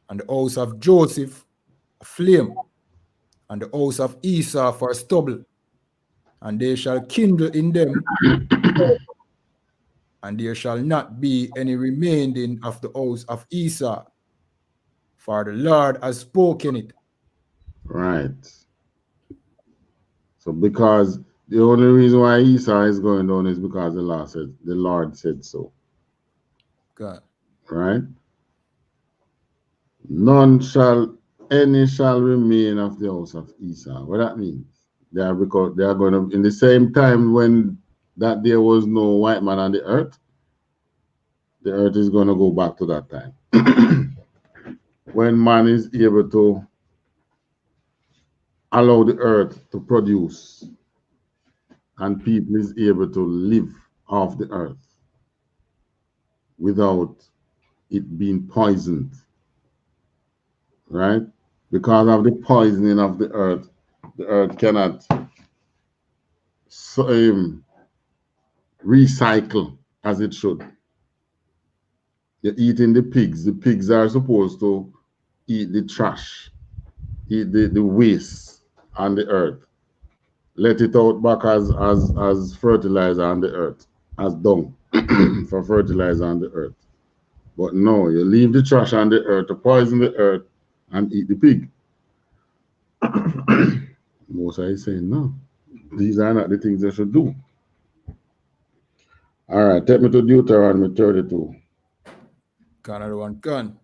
and the house of Joseph a flame, and the house of Esau for stubble, and they shall kindle in them, and there shall not be any remaining of the house of Esau, for the Lord has spoken it. Right. So because the only reason why Esau is going down is because the Lord said so. God. Right? Any shall remain of the house of Esau. What that means? Because they are going to, in the same time when that there was no white man on the earth is going to go back to that time. When man is able to allow the earth to produce and people is able to live off the earth without it being poisoned, right? Because of the poisoning of the earth cannot recycle as it should. You're eating the pigs are supposed to eat the trash, eat the waste on the earth, let it out back as fertilizer on the earth, as dung for fertilizer on the earth. But no, you leave the trash on the earth to poison the earth and eat the pig. Moses is saying, no, these are not the things they should do. All right, take me to Deuteronomy 32. Another one can.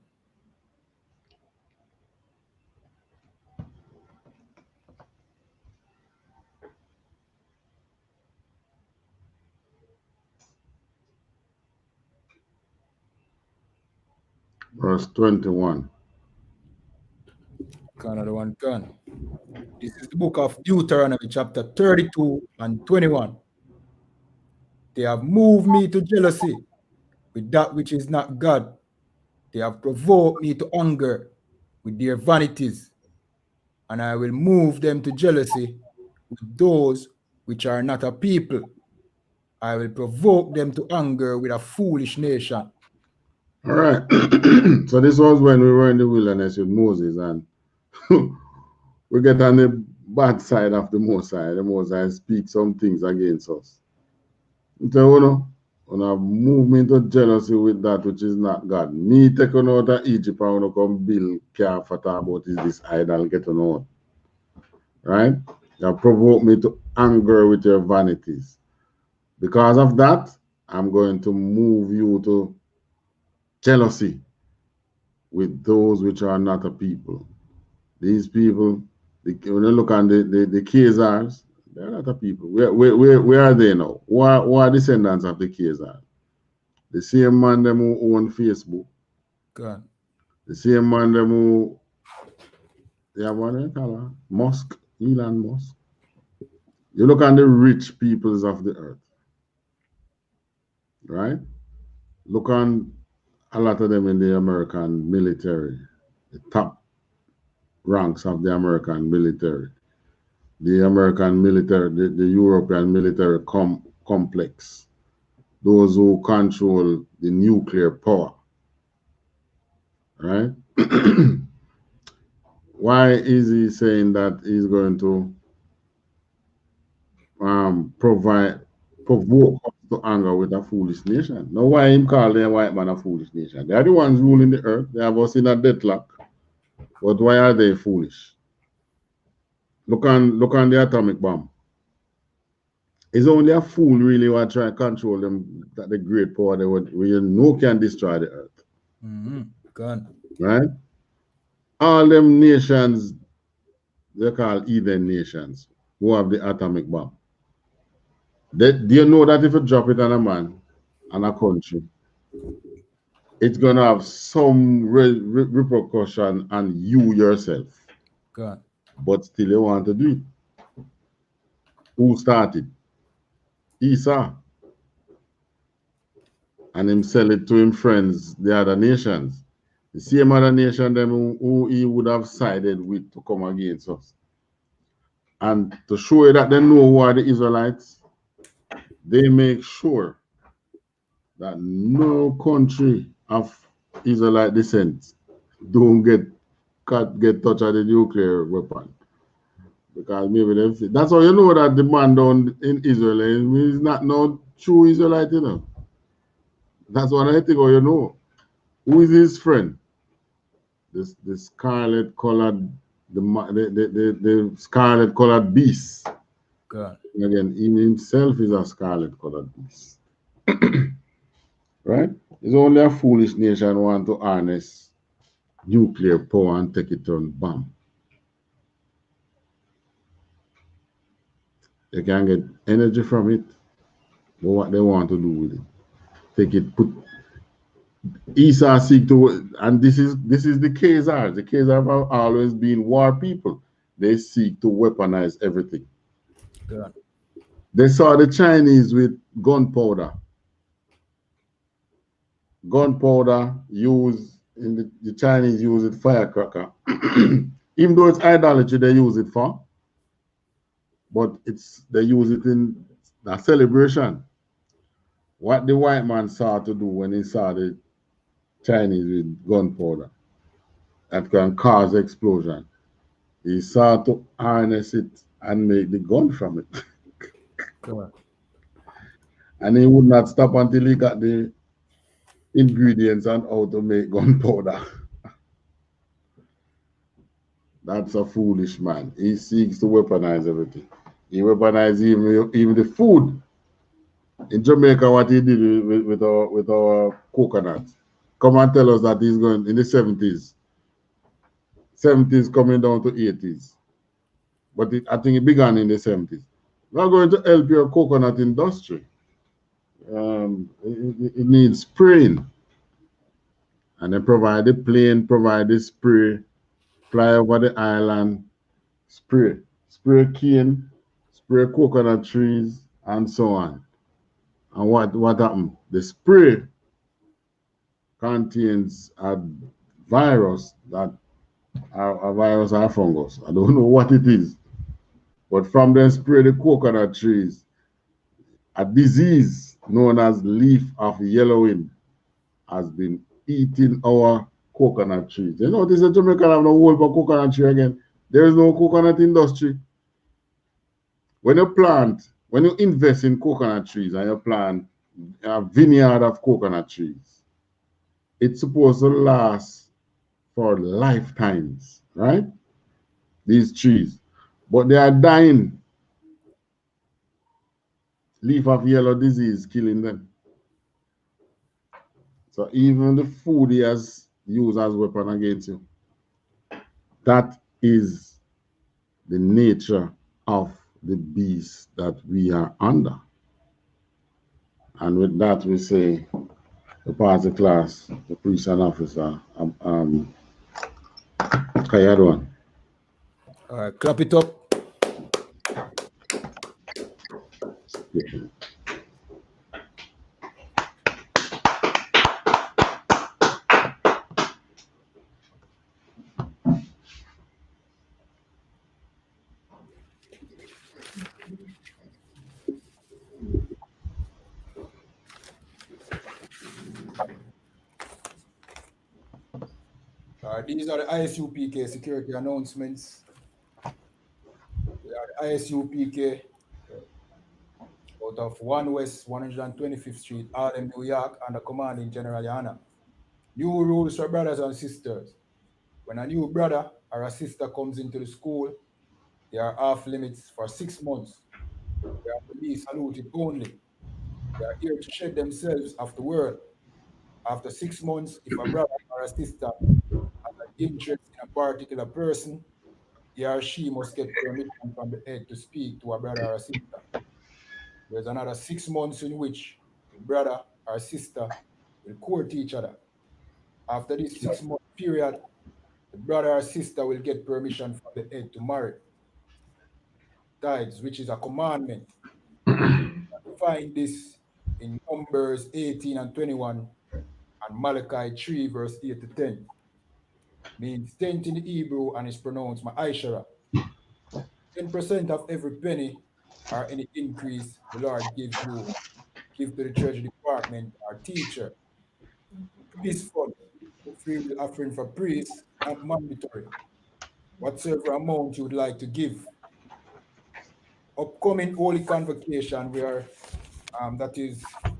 Verse 21. Another one can. This is the book of Deuteronomy, chapter 32 and 21. They have moved me to jealousy with that which is not God. They have provoked me to anger with their vanities, and I will move them to jealousy with those which are not a people. I will provoke them to anger with a foolish nation. All right. So this was when we were in the wilderness with Moses, and we get on the bad side of the Mosai. The Mosai speak some things against us. So, move me into jealousy with that which is not God. Me take on out of Egypt and come build calf for talk about is this idol get on out. Right? You provoke me to anger with your vanities. Because of that, I'm going to move you to jealousy with those which are not a people. These people, when you look on the Khazars, they're not a people. Where are they now? Who are descendants of the Khazars? The same man them who own Facebook. God. The same man them who they have one color, Musk, Elon Musk. You look on the rich peoples of the earth, right? Look on a lot of them in the American military, the top ranks of the American military, the American military, the European military complex, those who control the nuclear power, right? Why is he saying that he's going to provoke us to anger with a foolish nation? Now, why him call the white man a foolish nation? They are the ones ruling the earth. They have us in a deadlock. But why are they foolish? Look on the atomic bomb. It's only a fool really who try to control them, that the great power they would, we know can destroy the earth. God. Right? All them nations, they call heathen nations, who have the atomic bomb. Do you know that if you drop it on a man and a country, it's going to have some repercussion on you yourself. God. But still you want to do it. Who started? Esau. And him sell it to him friends, the other nations. The same other nation them who he would have sided with to come against us. And to show you that they know who are the Israelites, they make sure that no country of Israelite descent don't get touch of the nuclear weapon. Because maybe them see. That's how you know that the man down in Israel is not no true Israelite, you know. That's what I think, or you know. Who is his friend? The scarlet colored the scarlet colored beast. God. Again, he himself is a scarlet colored beast. Right? It's only a foolish nation want to harness nuclear power and take it on bomb. They can get energy from it, but what they want to do with it. Take it, put Esau seek to, and this is the Khazars. The Khazars have always been war people. They seek to weaponize everything. God. They saw the Chinese with gunpowder. Gunpowder used in the Chinese use it firecracker. Even though it's idolatry, they use it for, but they use it in a celebration. What the white man saw to do when he saw the Chinese with gunpowder that can cause explosion, he saw to harness it and make the gun from it. God. And he would not stop until he got the ingredients and how to make gunpowder. That's a foolish man. He seeks to weaponize everything. He weaponized even the food. In Jamaica, what he did with our coconut. Come and tell us that he's going in the 70s. 70s coming down to 80s. But I think it began in the 70s. We're going to help your coconut industry. It needs spraying. And they provide the plane, provide the spray, fly over the island, spray cane, spray coconut trees, and so on. And what happened? The spray contains a virus that a virus or fungus. I don't know what it is. But from them spray the coconut trees, a disease known as leaf of yellowing has been eating our coconut trees. You know, this is Jamaica have no whole for coconut tree again. There is no coconut industry. When you invest in coconut trees and you plant a vineyard of coconut trees, it's supposed to last for lifetimes, right? These trees. But they are dying. Leaf of yellow disease killing them. So even the food he has used as weapon against you. That is the nature of the beast that we are under. And with that, we say the party class, the priest and officer, Kayadwan. All right, clap it up. These are the I.S.U.P.K security announcements. We are the I.S.U.P.K out of 1 West 125th Street, Harlem, New York, under commanding General YAHANNA. New rules for brothers and sisters. When a new brother or a sister comes into the school, they are off limits for 6 months. They are to be saluted only. They are here to shed themselves of the world. After 6 months, if a brother or a sister has an interest in a particular person, he or she must get permission from the head to speak to a brother or a sister. There's another 6 months in which the brother or sister will court each other. After this 6-month period, the brother or sister will get permission from the head to marry. Tithes, which is a commandment. You find this in Numbers 18 and 21 and Malachi 3, verse 8 to 10. Means 10th in the Hebrew and is pronounced ma'ashara. 10% of every penny or any increase the Lord gives you, give to the church department or teacher. Priest fund, free will offering for priests, not mandatory. Whatsoever amount you would like to give. Upcoming holy convocation where that is the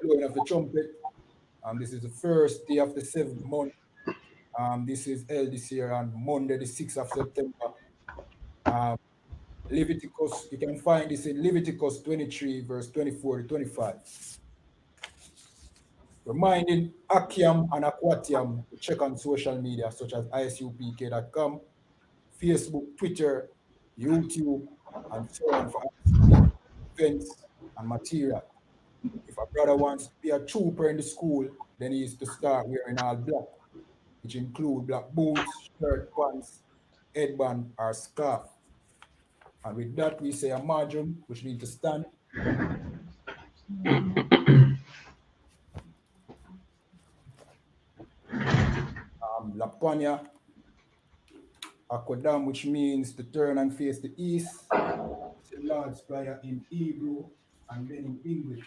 blowing of the trumpet. This is the first day of the 7th month. This is held this year on Monday, the 6th of September. Leviticus, you can find this in Leviticus 23, verse 24 to 25. Reminding Akiam and Aquatium to check on social media such as ISUPK.com, Facebook, Twitter, YouTube, and so on for events and material. If a brother wants to be a trooper in the school, then he is to start wearing all black, which include black boots, shirt, pants, headband, or scarf. And with that, we say a margin, which need to stand. Lapanya, Akodam, which means to turn and face the east. It's the Lord's Prayer in Hebrew and then in English.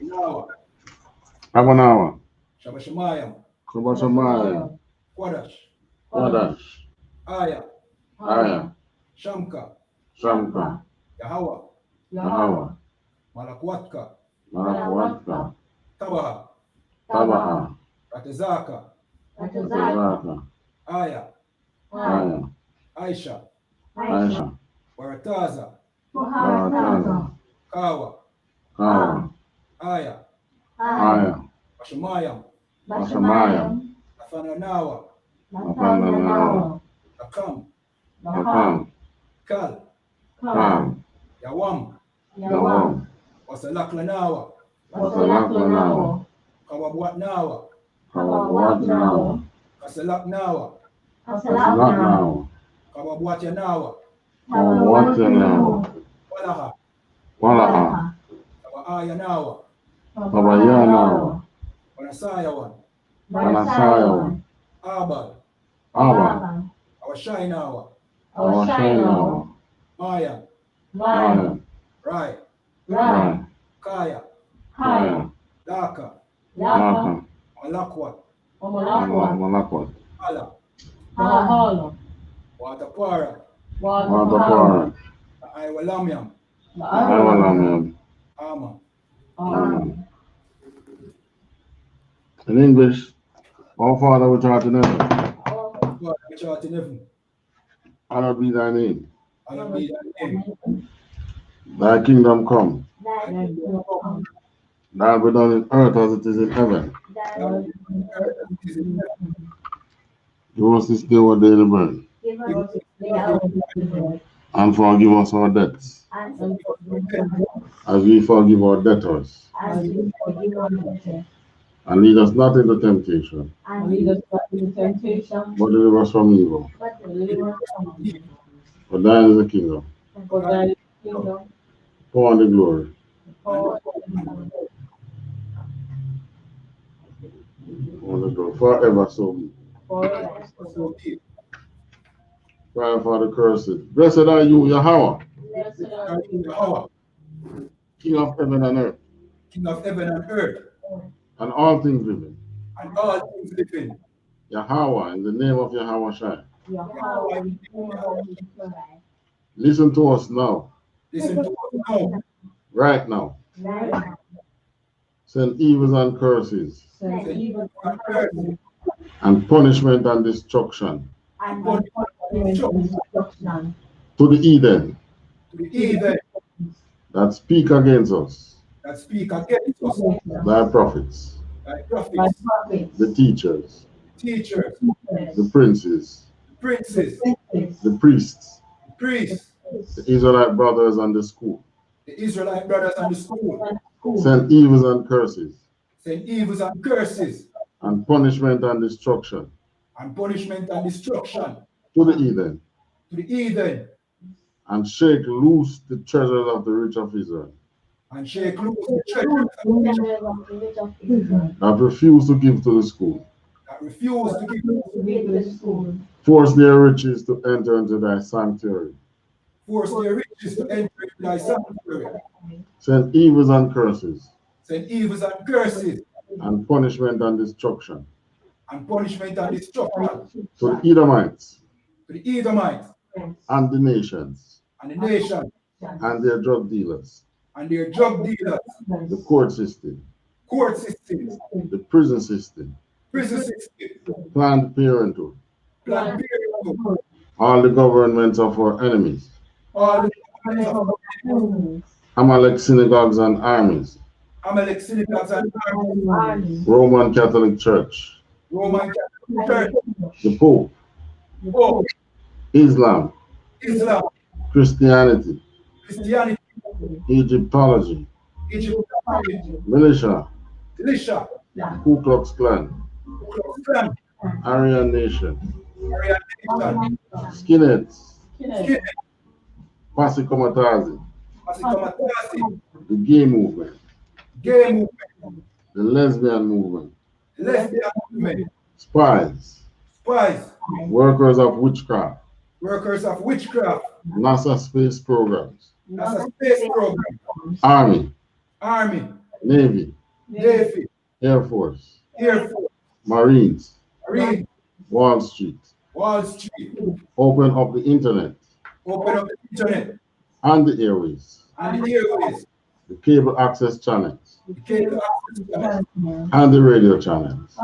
Inawa. Abanawa. Shabashamayam. Kubashamaya. Kwadash. Wadash. Aya. Aya. Shamka. Shamka. Yahawa. Yahawa. Malakwatka. Malakwatka. Tabaha. Tabaha. Ratazaka. Ratazaka. Aya. Aya. Aisha. Aisha. Warataza. Barataza. Kawa. Kawa. Aya. Aya. Bashamayam. Bashamayam. Nafananawa. Nafananawa. Nakam. Nakam. Kal. Kal. Yawam. Yawam. Wasalaklanawa. Wasalaklanawa. Kawabwatnawa. Kawabwatnawa. Kasalaknawa. Kasalaknawa. Kawabwatyanawa. Kawabwatyanawa. Walaha. Walaha. Kawaayanawa. Kabayanawa. Wanasayawan. Wanasayawan. Abal. Abal. Awashainawa. Awashainawa. Maya. Maya. Rai. Rai. Kaya. Kaya. Laka. Laka. Malakwat. Malakwat. Hala. Hala. Watapara. Watapara. Aiwalamyam. Aiwalamyam. Ama. In English, Our Father which art in heaven, which art in heaven, hallowed be thy name. Hallowed be thy name. Thy kingdom come. Thy kingdom come. Thy will be done in earth as it is in heaven. Give us this day our daily bread. And forgive us our debts, as we forgive our debtors. And lead us not into temptation, but deliver us from evil. For thine is the kingdom, power and the glory, forever so be. Prayer for the curses. Blessed are you, Yahweh, King of heaven and earth, King of heaven and earth, and all things living. And all things living. Yahweh, in the name of Yahweh Shai. Listen to us now. Listen to us now. Right now. Send evils and curses. And punishment and destruction. To the heathen. That speak against us. Thy prophets. The teachers. The princes. The priests. The Israelite brothers and the school. Send evils and curses. And punishment and destruction. To the heathen. And shake loose the treasures of the rich of Israel. and shake loose the treasures of that refuse to give to the school. that refuse to give the school. Force their riches to enter into thy sanctuary. Force their riches to enter into thy sanctuary. Send evils and curses, Send evils and curses and punishment and destruction and punishment and destruction to the Edomites to the Edomites and the nations and the nation and their drug dealers, and their drug dealers, the court system, the prison system, prison system, Planned Parenthood, Planned Parenthood, all the governments of our enemies, all the governments of our enemies, Amalek synagogues and armies, Amalek synagogues and armies, Roman Catholic Church, Roman Catholic Church, the Pope, Islam, Christianity, Egyptology, militia, Ku Klux Klan, Aryan Nation, skinheads, Posse Comitazi, the gay movement, the lesbian movement, spies, workers of witchcraft, NASA space programs, Army, Navy, Air Force, Marines, Wall Street, open up the internet, and the airways, the cable access channels, and the radio channels.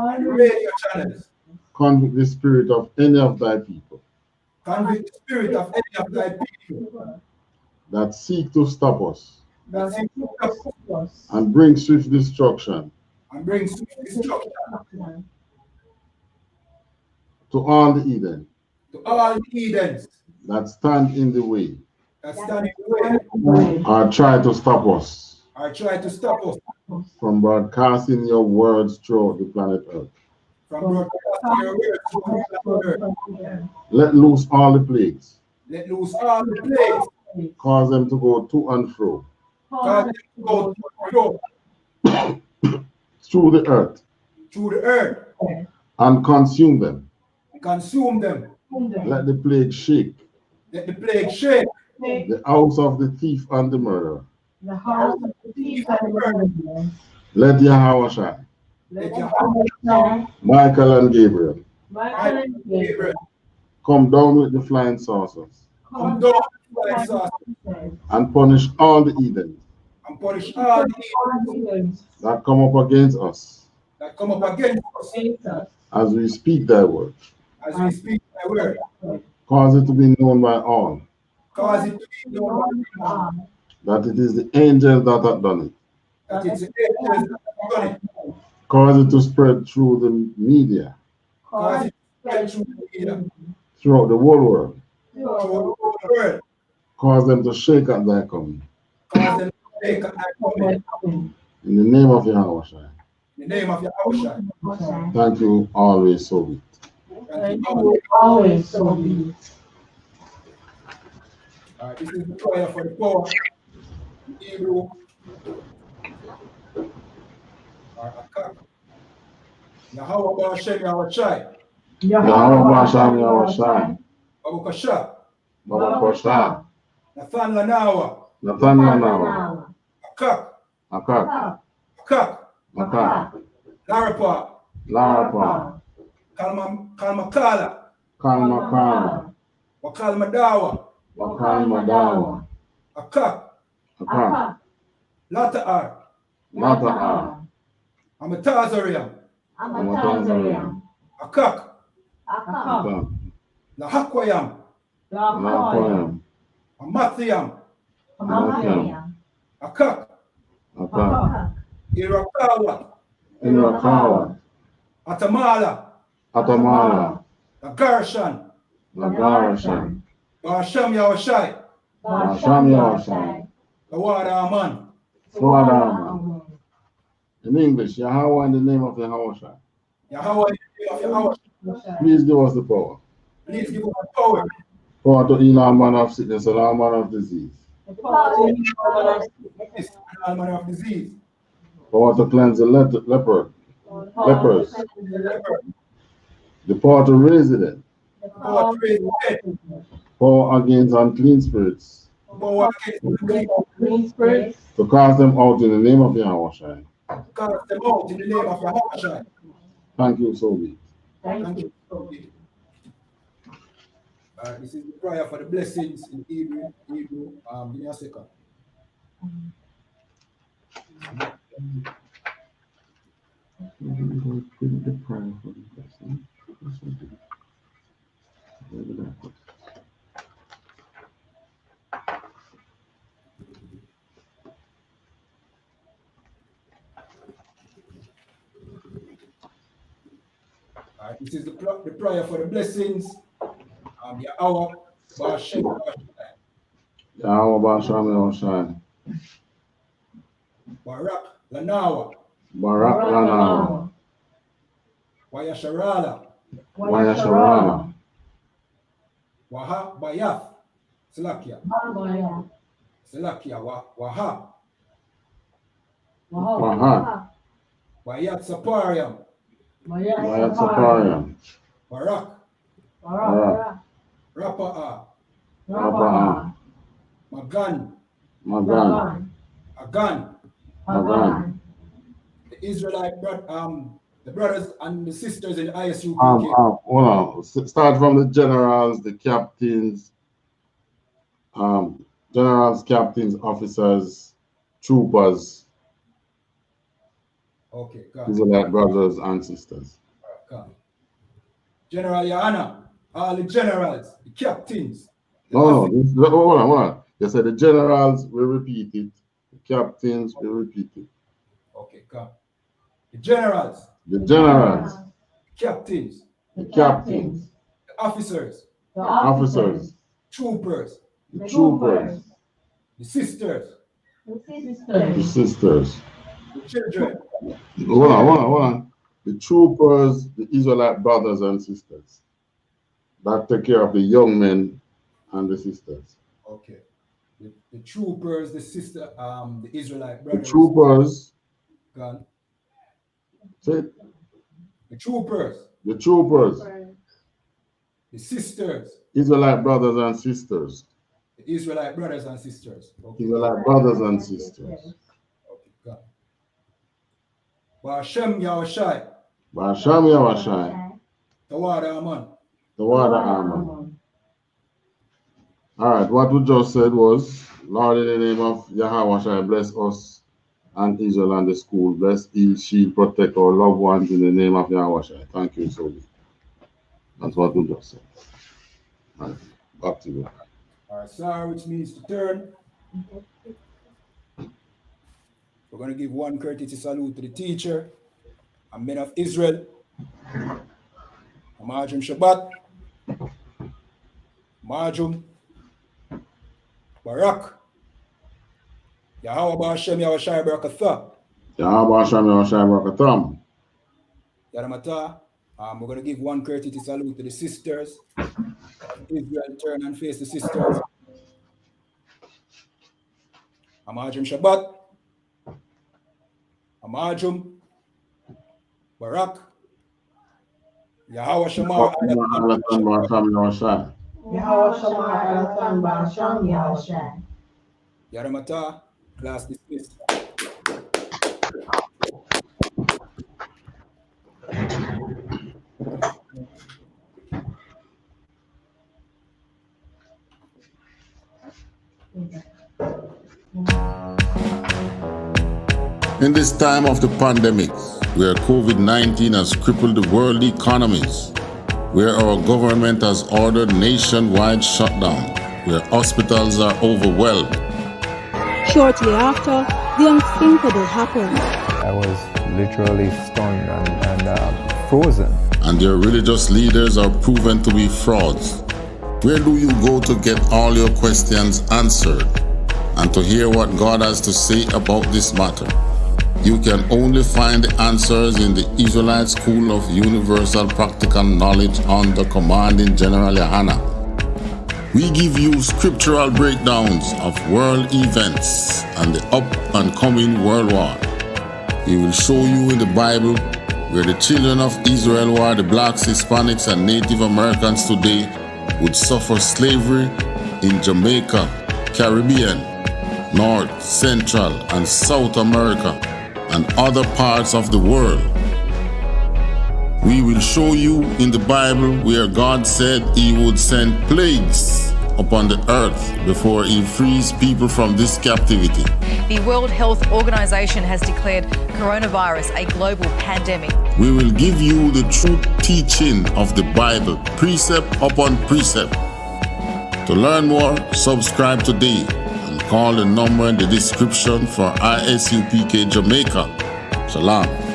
Convict the spirit of any of thy people that seek to stop us and bring swift destruction to all the Edens that stand in the way or try to stop us from broadcasting your words throughout the planet Earth. Let loose all the plagues. Cause them to go to and fro through the earth and consume them. Let the plague shake the house of the thief and the murderer. Let Yahweh shine. Michael and Gabriel come down with the flying saucers and punish all the Edens that come up against us as we speak thy word. Cause it to be known by all that it is the angel that hath done it. Cause it to spread through the media throughout the whole world. Cause them to shake at thy coming. In the name of Yahweh. Thank you, always so be. Always so be. This is the prayer for the poor in Hebrew. Yahweh Hashem Yahweh Shai. Yahweh Hashem Yahweh Shai. Babu Kasha. Nathan Lanawa. Akak. Larapa. Kalmakala. Wakalmadawa. Akak. Lata'ar. Amatazariam. Akak. Lahakwayam. Amathiam. Akak. Irakawa. Atamala. Nagarshan. Basham Yawashai. Tawara Aman. In English, Yahweh in the name of Yahweh Shai. Yahweh in the name of Yahweh. Please give us the power. Please give us power. Power to heal all manner of sickness and all manner of disease. sickness and all manner of disease. Power to cleanse the lepers. The power to raise the dead. Power to raise the dead. Power against unclean spirits. Power against unclean spirits. To cast them out in the name of Yahweh. Cast them out in the name of Yahweh. Thank you, so be it. Thank you. This is the prayer for the blessings in Hebrew. Give me a second. The prayer for the blessing. This is the prayer for the blessings. Yahweh Ba'ashem Yahweh Ba'ashem Barak Lanawa. Barak Lanawa. Wayasharala. Waha Bayath. Selakia. Waha. Bayat Sapariam. Barak. Rapa'a. Magan. Agan. The Israelite the brothers and the sisters in the I.S.U.P.K. Hold on. Start from the generals, the captains, officers, troopers. Okay, Israelite brothers and sisters. General YAHANNA, all the generals, the captains. Hold on. You said the generals will repeat it. The captains will repeat it. Okay, come. The generals. Captains. The officers. Troopers. The sisters. The children. Hold on. The troopers, the Israelite brothers and sisters. That take care of the young men and the sisters. Okay. The troopers, the Israelite brothers. The troopers. Gone. Say it. The troopers. The sisters. Israelite brothers and sisters. The Israelite brothers and sisters. Okay. Israelite brothers and sisters. Okay, gone. Ba'ashem Yahweh. Tawada Aman. All right, what we just said was, Lord, in the name of Yahweh, bless us and Israel and the school. Bless, heal, shield, protect our loved ones in the name of Yahweh. Thank you, so much. That's what we just said. All right, back to you. All right, sir, which means to turn. We're going to give one courtesy salute to the teacher and men of Israel. Majum Shabbat. Majum Barak. Yahweh Ba'ashem Yahweh Barakatha. Yaramata. We're going to give one courtesy salute to the sisters. Israel, turn and face the sisters. Amajum Shabbat. Amajum Barak. Yahweh Shamar. Yaramata. Class dismissed. In this time of the pandemic, where COVID-19 has crippled the world economies, where our government has ordered nationwide shutdown, where hospitals are overwhelmed. Shortly after, the unthinkable happened. I was literally stunned and frozen. And their religious leaders are proven to be frauds. Where do you go to get all your questions answered and to hear what God has to say about this matter? You can only find the answers in the Israelite School of Universal Practical Knowledge under commanding General YAHANNA. We give you scriptural breakdowns of world events and the up-and-coming world war. We will show you in the Bible where the children of Israel, who are the blacks, Hispanics, and Native Americans today, would suffer slavery in Jamaica, Caribbean, North, Central, and South America, and other parts of the world. We will show you in the Bible where God said He would send plagues upon the earth before He frees people from this captivity. The World Health Organization has declared coronavirus a global pandemic. We will give you the true teaching of the Bible, precept upon precept. To learn more, subscribe today and call the number in the description for I.S.U.P.K Jamaica. Shalom.